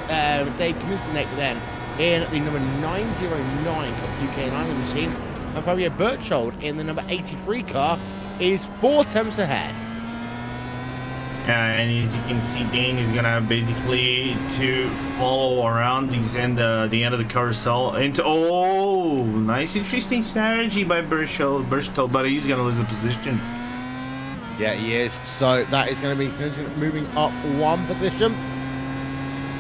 Dave Kaminsky then in the number 909 Cup UK and Ireland machine. And Fabio Berchold in the number 83 car is 4 attempts ahead. And as you can see, Dane is gonna basically to follow around the end of the carousel into nice interesting strategy by Berchtold, but he's gonna lose a position. Yeah, he is. So that is going to be moving up 1 position.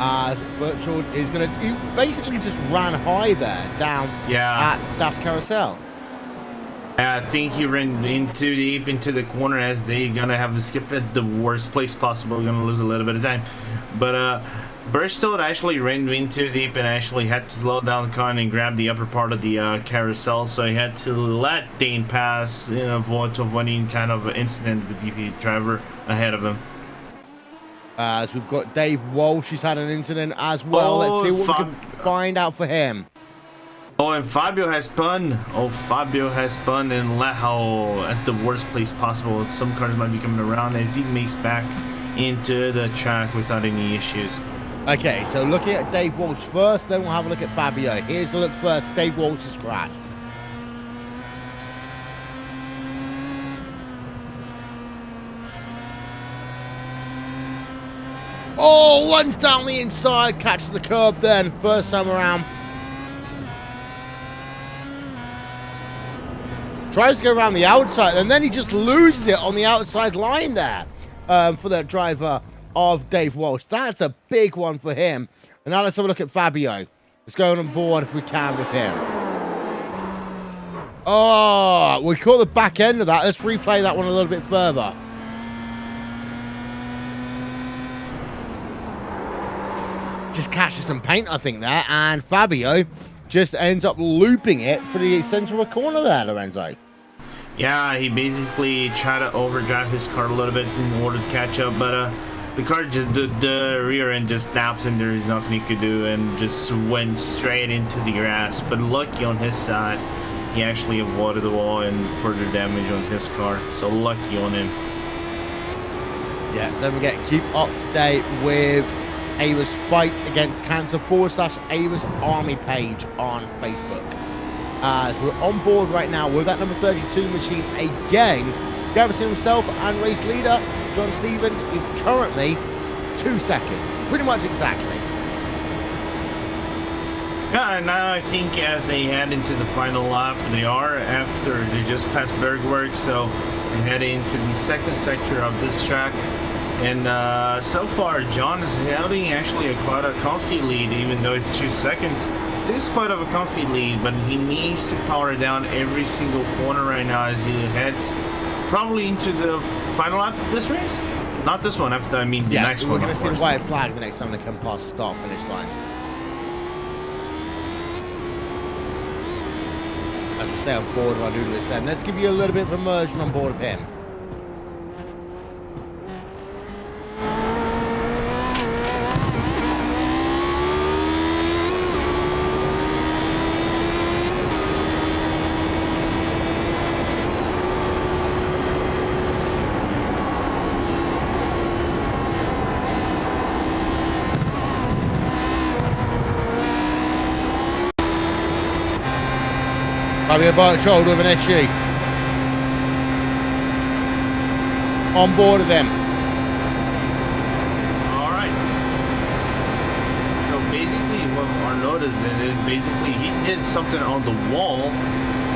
As Berchtold is going to, he basically just ran high there down at Das Carousel. I think he ran into deep into the corner as they're gonna have to skip at the worst place possible. Gonna lose a little bit of time, but Berchtold actually ran in too deep and actually had to slow down the car and grab the upper part of the carousel, so he had to let Dane pass in avoiding kind of an incident with the driver ahead of him. As we've got Dave Walsh, he's had an incident as well. Let's see what we can find out for him. Oh, and Fabio has spun. Fabio has spun and at the worst place possible. Some cars might be coming around as he makes back into the track without any issues. Okay, so looking at Dave Walsh first, then we'll have a look at Fabio. Here's the look first, Dave Walsh's crash. Oh, runs down the inside, catches the curb then, first time around. Tries to go around the outside, and then he just loses it on the outside line there for the driver of Dave Walsh. That's a big one for him. And now let's have a look at Fabio. Let's go on board if we can with him. Oh, we caught the back end of that. Let's replay that one a little bit further. Just catches some paint, I think, there. And Fabio just ends up looping it for the center of a corner there, Lorenzo. Yeah, he basically tried to overdrive his car a little bit in order to catch up, but the car just, the rear end just snaps and there is nothing he could do and just went straight into the grass. But lucky on his side, he actually avoided the wall and further damage on his car. So lucky on him. Yeah, don't forget, keep up to date with Ava's fight against cancer / Ava's Army page on Facebook. We're on board right now with that number 32 machine again. Garrison himself and race leader John Stevens is currently 2 seconds, pretty much exactly. Yeah, now I think as they head into the final lap, they just passed Bergwerk, so they head into the second sector of this track. And so far, John is holding actually quite a comfy lead, even though it's 2 seconds. This is quite of a comfy lead, but he needs to power down every single corner right now as he heads probably into the final lap of this race. Not this one, the next one. We're going to see the white flag the next time they come past the start-finish line. as we stay on board of our noodlist then. Let's give you a little bit of immersion on board of him. Might be a bike shoulder with an issue. On board of them. Alright. So basically what Arnaud has been is basically he did something on the wall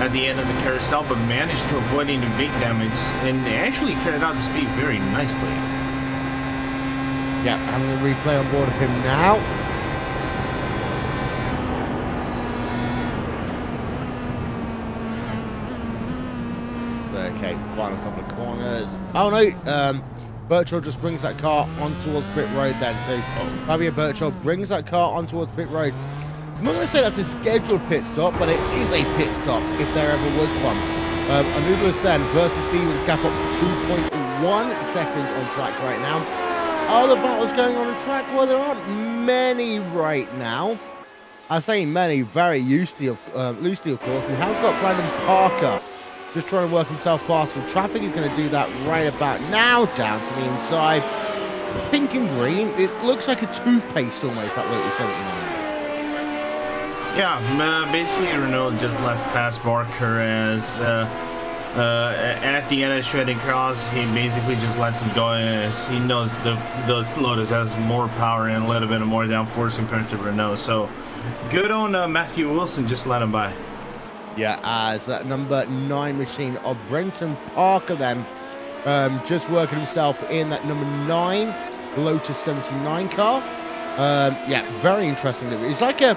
at the end of the carousel but managed to avoid any big damage and actually carried out the speed very nicely. Yeah, having a replay on board of him now. Okay, final couple of corners. Oh no, Birchall just brings that car on towards pit road then. So Fabio Birchall brings that car on towards pit road. I'm not going to say that's a scheduled pit stop, but it is a pit stop if there ever was one. Anoodless then versus Stevens gap up 2.1 seconds on track right now. Other battles going on track? Well, there aren't many right now. I say many, very loosely of course. We have got Brandon Parker just trying to work himself past some traffic. He's going to do that right about now, down to the inside. Pink and green. It looks like a toothpaste almost, that Lotus 79. Yeah, basically Renault just lets past Barker as at the end of shredding cross. He basically just lets him go as he knows the Lotus has more power and a little bit more downforce compared to Renault. So good on Matthew Wilson, just let him by. Yeah, as that number 9 machine of Brenton Parker then just working himself in that number 9 Lotus 79 car. Yeah, very interesting. It's like a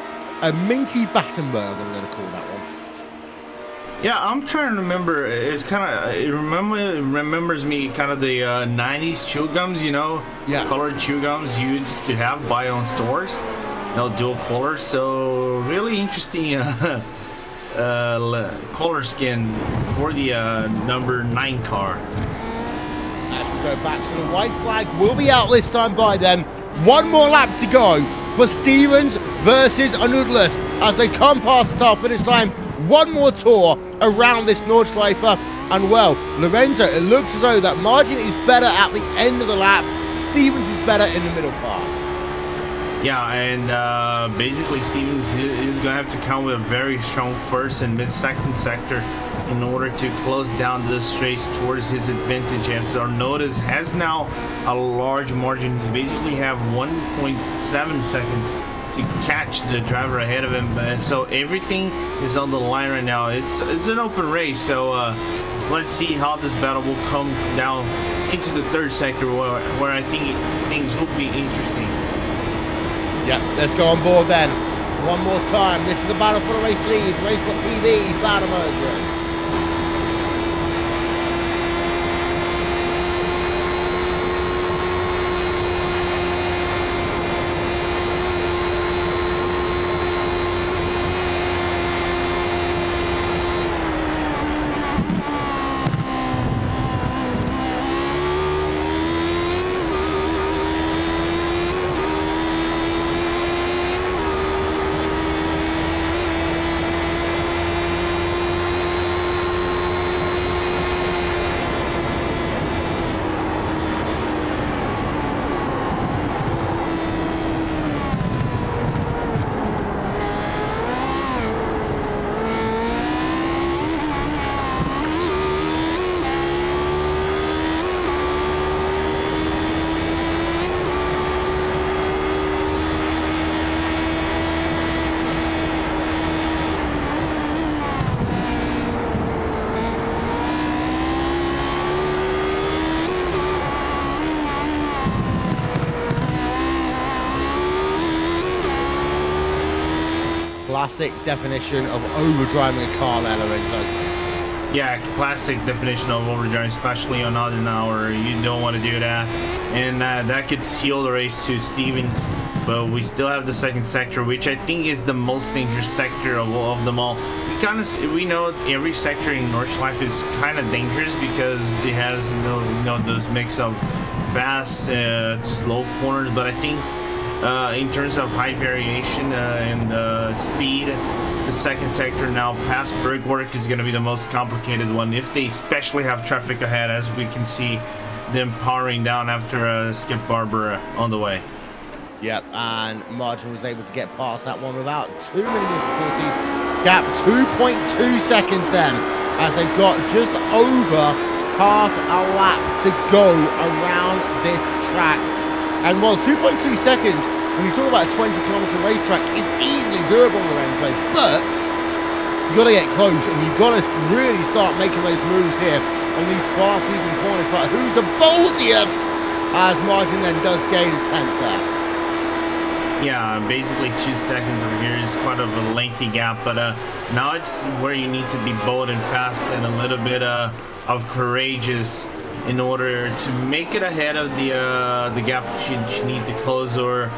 minty Battenberg, I'm going to call that one. Yeah, I'm trying to remember. It's kind of it remembers me kind of the 90s chew gums, you know, colored chew gums you used to have buy on stores, you know, dual color. So really interesting. Color skin for the number 9 car. As we go back to the white flag, we'll be out this time by then. One more lap to go for Stevens versus Anoodless as they come past the start finish line. One more tour around this Nordschleife, and well, Lorenzo, it looks as though that margin is better at the end of the lap. Stevens is better in the middle part. Yeah, and basically Stevens is going to have to come with a very strong first and mid-second sector in order to close down this race towards his advantage, as Arnaud has now a large margin. He basically have 1.7 seconds to catch the driver ahead of him, so everything is on the line right now. It's an open race, so let's see how this battle will come down into the third sector where I think things will be interesting. Yeah, let's go on board then. One more time. This is the battle for the race lead. RaceSpotTV battle immersion. Classic definition of overdriving a car there, Lorenzo. Yeah, classic definition of overdrive, especially on odd an hour. You don't want to do that, and that could seal the race to Stevens. But we still have the second sector, which I think is the most dangerous sector of them all. We know every sector in Nordschleife is kind of dangerous because it has those mix of fast slow corners. But I think in terms of high variation and speed, the second sector now past Bergwerk is going to be the most complicated one if they especially have traffic ahead, as we can see them powering down after Skip Barber on the way. Yep, and Martin was able to get past that one without too many difficulties. Gap 2.2 seconds then, as they've got just over half a lap to go around this track. And while 2.2 seconds, when you talk about a 20-kilometer racetrack, it's easily doable on the end place, but you've got to get close, and you've got to really start making those moves here on these fast-moving corners. Like, who's the ballsiest? As Martin then does gain a 10th there. Yeah, basically 2 seconds over here is quite of a lengthy gap, but now it's where you need to be bold and fast and a little bit of courageous in order to make it ahead of the gap that you need to close, or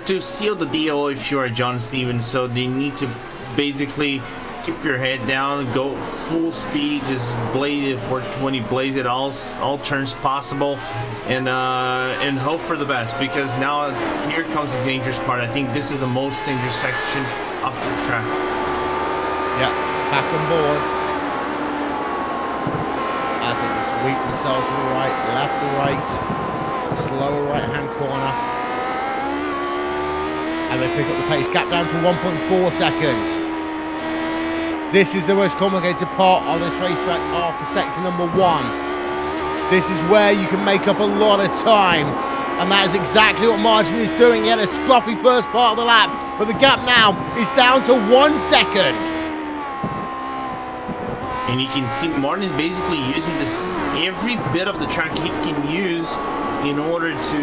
to seal the deal if you are John Stevens. So they need to basically keep your head down, go full speed, just blaze it 420, blaze it all turns possible, and hope for the best, because now here comes the dangerous part. I think this is the most dangerous section of this track. Yeah, back on board. As they just sweep themselves to the right, left to right, slower right-hand corner. And they pick up the pace, gap down to 1.4 seconds. This is the most complicated part of this racetrack after sector number 1. This is where you can make up a lot of time, and that is exactly what Martin is doing. He had a scruffy first part of the lap, but the gap now is down to 1 second. And you can see Martin is basically using this every bit of the track he can use in order to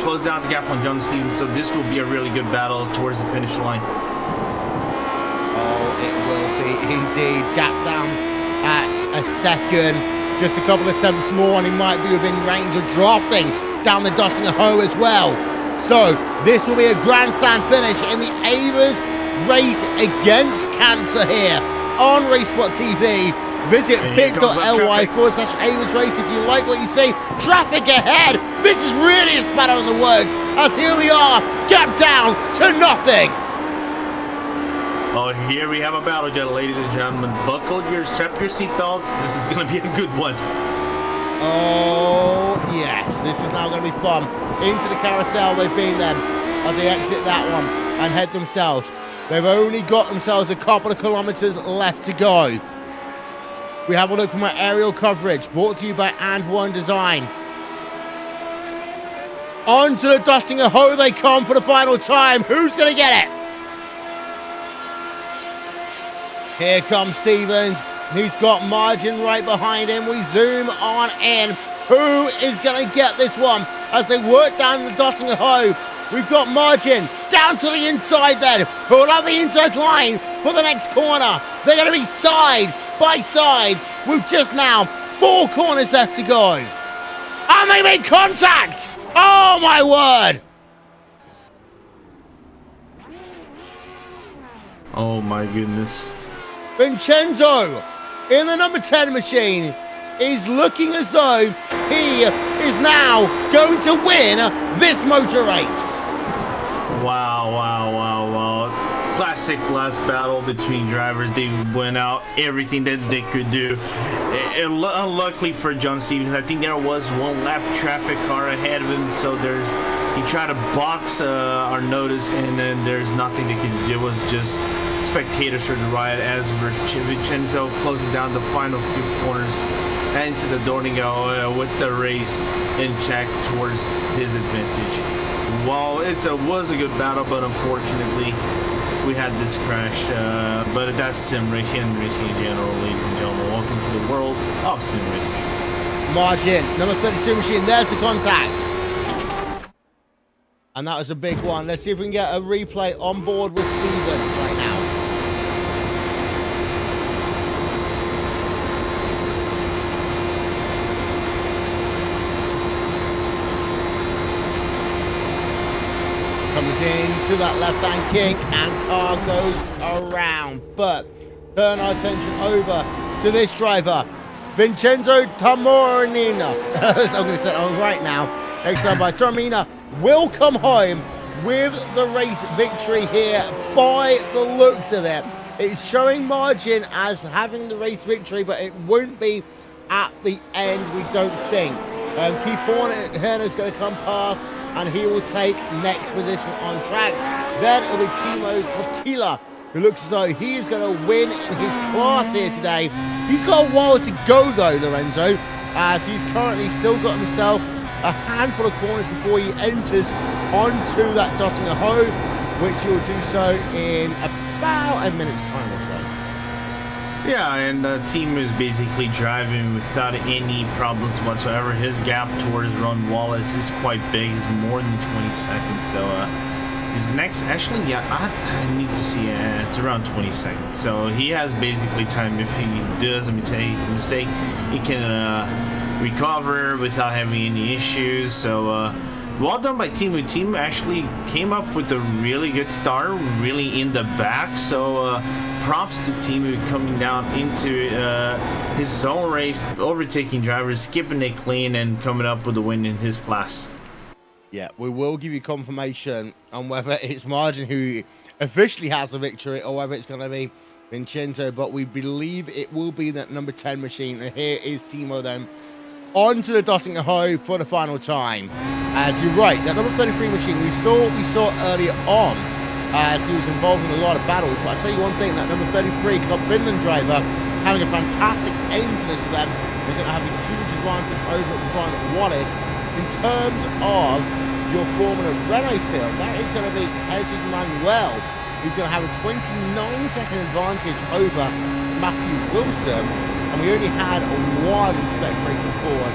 close down the gap on John Stevens. So this will be a really good battle towards the finish line. Oh, it will be indeed. Gap down at a second. Just a couple of attempts more and he might be within range of drafting down the Dottinger Hoe as well. So this will be a grandstand finish in the Avers Race Against Cancer here on RaceSpotTV. Visit bit.ly/Avers Race if you like what you see. Traffic ahead. This is really as battle in the works, as here we are, gap down to nothing. Oh, here we have a battle, ladies and gentlemen. Strap your seatbelts. This is going to be a good one. Oh, yes. This is now going to be fun. Into the carousel they've been then, as they exit that one and head themselves. They've only got themselves a couple of kilometers left to go. We have a look from our aerial coverage, brought to you by And1 Design. Onto the Dottinger Hoe they come for the final time. Who's going to get it? Here comes Stevens. He's got Margin right behind him. We zoom on in. Who is going to get this one as they work down the Dottinger Hoe? We've got Margin down to the inside then. Who will have the inside line for the next corner? They're going to be side by side with just now 4 corners left to go. And they make contact! Oh my word! Oh my goodness. Vincenzo in the number 10 machine is looking as though he is now going to win this motor race. Wow, wow, wow, wow. Classic last battle between drivers. They went out everything that they could do. Unluckily for John Stevens, I think there was one lap traffic car ahead of him, so he tried to box our notice, and then there's nothing they could do. It was just spectators for the ride as Vincenzo closes down the final few corners and into the Dornigo with the race in check towards his advantage. Well, it was a good battle, but unfortunately we had this crash. But that's sim racing and racing in general, ladies and gentlemen. Welcome to the world of sim racing. Margin, number 32 machine, there's the contact. And that was a big one. Let's see if we can get a replay on board with Stevens right now. into that left-hand kink, and car goes around. But turn our attention over to this driver, Vincenzo Taormina. I'm going to say it right now. Next time by Taormina will come home with the race victory here by the looks of it. It's showing margin as having the race victory, but it won't be at the end, we don't think. Keith Horner's going to come past, and he will take next position on track. Then it'll be Timo Kotila, who looks as though he is going to win in his class here today. He's got a while to go though, Lorenzo, as he's currently still got himself a handful of corners before he enters onto that Dottinger Hoe, which he will do so in about a minute's time or so. Yeah, and the team is basically driving without any problems whatsoever. His gap towards Ron Wallace is quite big. It's more than 20 seconds. So his next, actually, yeah, I need to see. It's around 20 seconds. So he has basically time. If he does a mistake, he can recover without having any issues. So well done by Team. Team actually came up with a really good start, really in the back. So props to Team coming down into his own race, overtaking drivers, skipping it clean, and coming up with a win in his class. Yeah, we will give you confirmation on whether it's Margin who officially has the victory or whether it's going to be Vincenzo, but we believe it will be that number 10 machine. And here is Timo then onto the Dottinger Hoe for the final time. As you're right, that number 33 machine we saw earlier on as he was involved in a lot of battles. But I'll tell you one thing, that number 33 Club Finland driver having a fantastic end to this event is going to have a huge advantage over Ron Wallace. In terms of your Formula Renault field, that is going to be Jesus Manuel, who's going to have a 29-second advantage over Matthew Wilson. And we only had one spec racing forward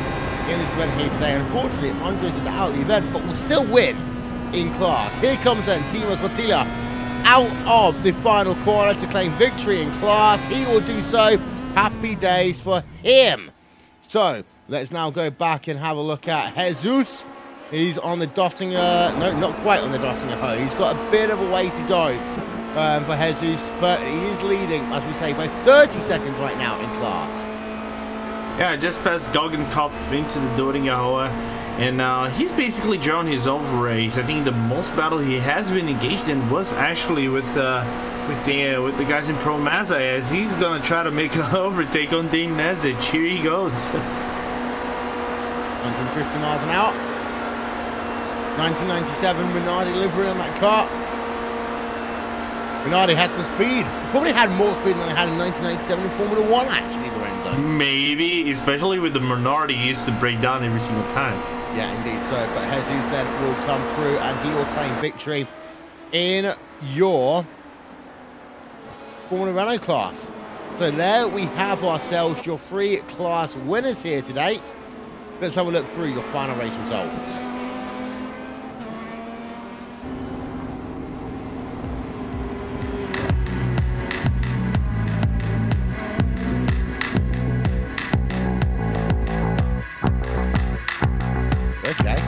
in this event here today. Unfortunately, Andres is out of the event, but will still win in class. Here comes then Timo Kotila out of the final corner to claim victory in class. He will do so. Happy days for him. So let's now go back and have a look at Jesus. He's on the Dottinger, no, not quite on the Dottinger Hoe. He's got a bit of a way to go for Jesus, but he is leading, as we say, by 30 seconds right now in class. Yeah, just past Goggenkopf into the Dottinger Hoe, and he's basically drawn his own race. I think the most battle he has been engaged in was actually with the guys in Pro Mazda, as he's gonna try to make an overtake on Dane Nezic. Here he goes. 150 miles an hour. 1997 Minardi livery on that car. Minardi has the speed. Probably had more speed than they had in 1997 in Formula 1, actually, Lorenzo. Maybe, especially with the Minardi, he used to break down every single time. Yeah, indeed so. But Jesus then will come through and he will claim victory in your Formula Renault class. So there we have ourselves your 3 class winners here today. Let's have a look through your final race results. Okay.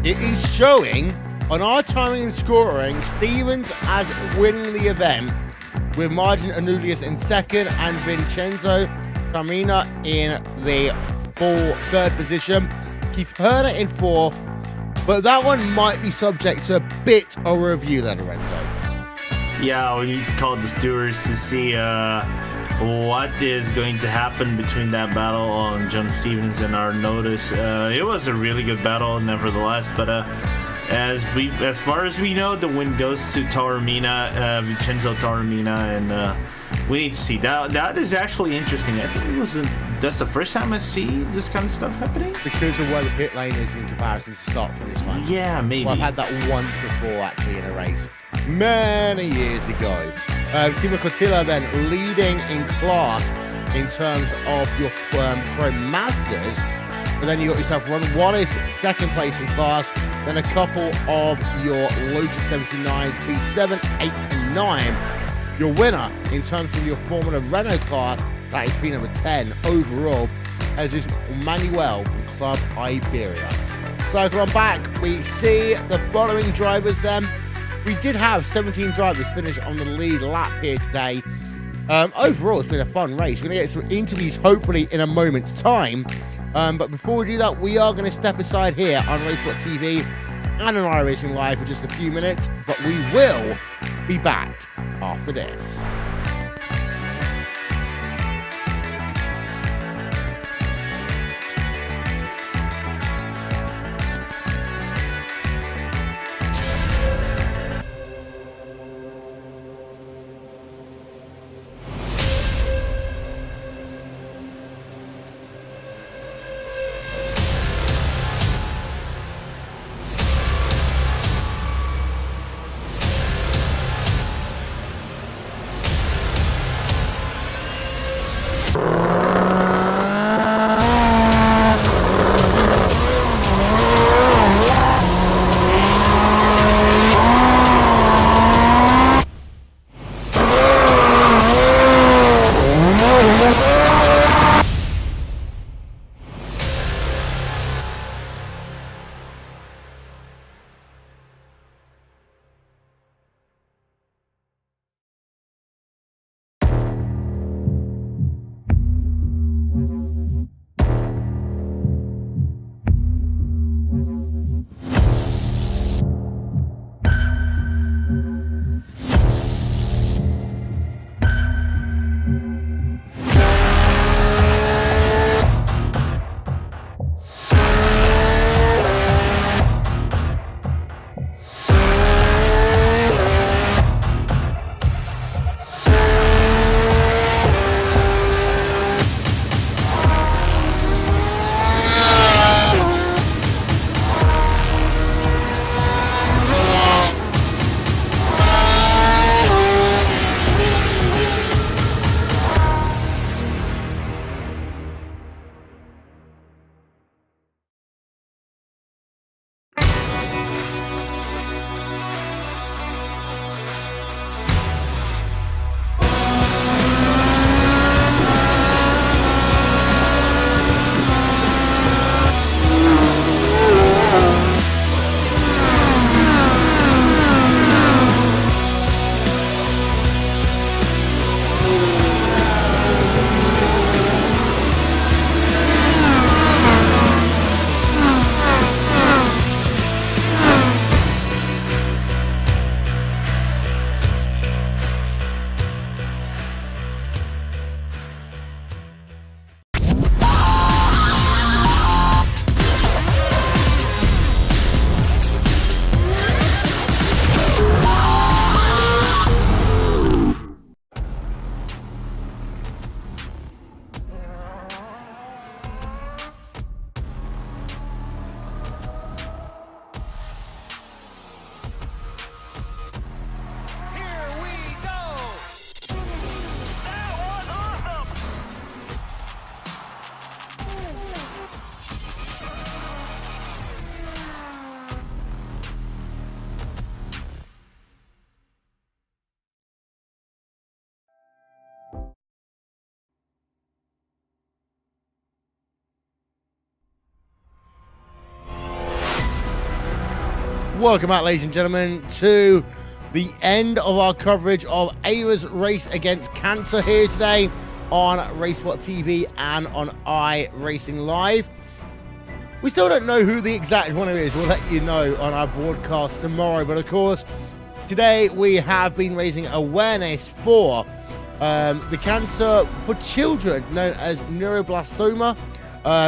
It is showing on our timing and scoring Stevens as winning the event, with Margin Anulius in second and Vincenzo Taormina in the third position. Keith Herner in fourth, but that one might be subject to a bit of a review there, Lorenzo. Yeah, we need to call the stewards to see what is going to happen between that battle on John Stevens and our notice. It was a really good battle, nevertheless, but as far as we know, the win goes to Taormina, Vincenzo Taormina, and we need to see that. That is actually interesting. I think that's the first time I see this kind of stuff happening. Because of where the pit lane is in comparison to start-finish line. Yeah, maybe. Well, I've had that once before, actually, in a race many years ago. Timo Kotila then leading in class in terms of your Pro Masters. But then you got yourself Ron Wallace, second place in class. Then a couple of your Lotus 79s, B7, 8, and 9. Your winner in terms of your Formula Renault class, that is P number 10 overall, as is Manuel from Club Iberia. Cycle on back, we see the following drivers then. We did have 17 drivers finish on the lead lap here today. Overall, it's been a fun race. We're going to get some interviews hopefully in a moment's time. But before we do that, we are going to step aside here on RaceSpotTV and on iRacing Live for just a few minutes. But we will be back after this. Welcome back, ladies and gentlemen, to the end of our coverage of Ava's race against cancer here today on RaceSpotTV and on iRacing Live. We still don't know who the exact winner is. We'll let you know on our broadcast tomorrow. But of course, today we have been raising awareness for the cancer for children known as neuroblastoma.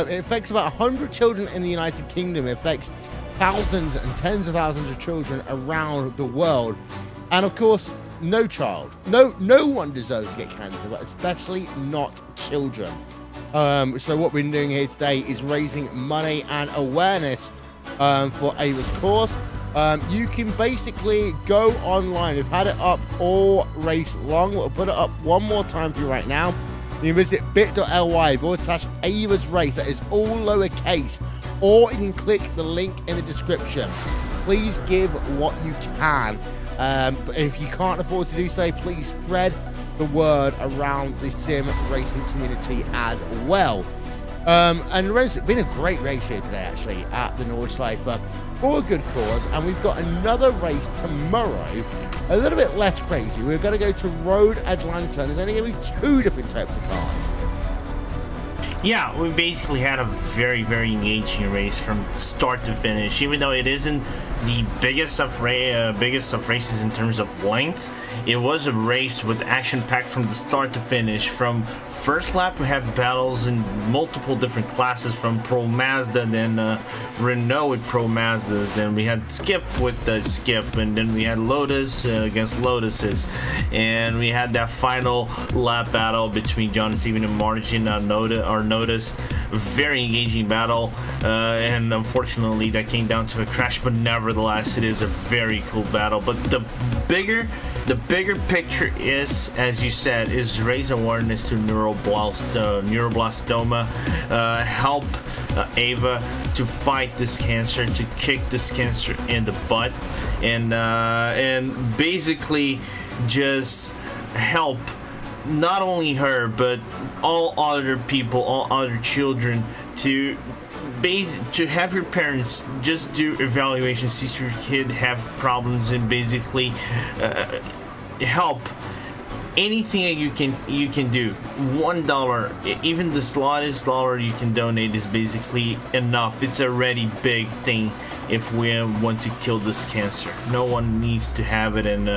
It affects about 100 children in the United Kingdom. It affects thousands and tens of thousands of children around the world. And of course, no one deserves to get cancer, but especially not children. So what we're doing here today is raising money and awareness for Ava's cause. You can basically go online. We've had it up all race long. We'll put it up one more time for you right now. You can visit bit.ly/Ava's race. That is all lowercase. Or you can click the link in the description. Please give what you can. But if you can't afford to do so, please spread the word around the sim racing community as well. And it's been a great race here today, actually, at the Nordschleife for a good cause. And we've got another race tomorrow, a little bit less crazy. We're going to go to Road Atlanta, and there's only going to be 2 different types of cars. Yeah, we basically had a very, very engaging race from start to finish. Even though it isn't the biggest of races in terms of length, it was a race with action packed from the start to finish. From first lap, we had battles in multiple different classes, from Pro Mazda, then Renault with Pro Mazdas, then we had Skip with the Skip, and then we had Lotus against Lotuses, and we had that final lap battle between John Steven and Martin Notice. Very engaging battle, and unfortunately that came down to a crash, but nevertheless it is a very cool battle. But the bigger picture is, as you said, is raise awareness to neuroblastoma, help Ava to fight this cancer, to kick this cancer in the butt, and basically just help not only her but all other people, all other children, to have your parents just do evaluations, see if your kid have problems, and basically help. Anything that you can do. $1, even the slightest dollar you can donate is basically enough. It's already big thing if we want to kill this cancer. No one needs to have it, and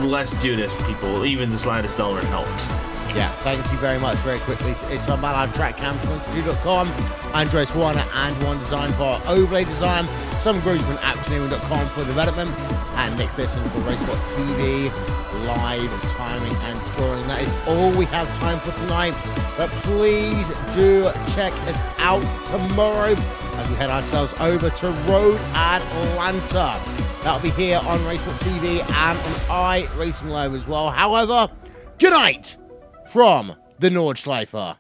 let's do this, people. Even the slightest dollar helps. Yeah, thank you very much. Very quickly, it's from MallardTrackCam22.com, Andres Warner and One Design for overlay design, some group from Actioneering.com for development, and Nick Thisson for RaceSpotTV, live timing and scoring. That is all we have time for tonight, but please do check us out tomorrow as we head ourselves over to Road Atlanta. That'll be here on RaceSpotTV and on iRacing Live as well. However, good night from the Nordschleife.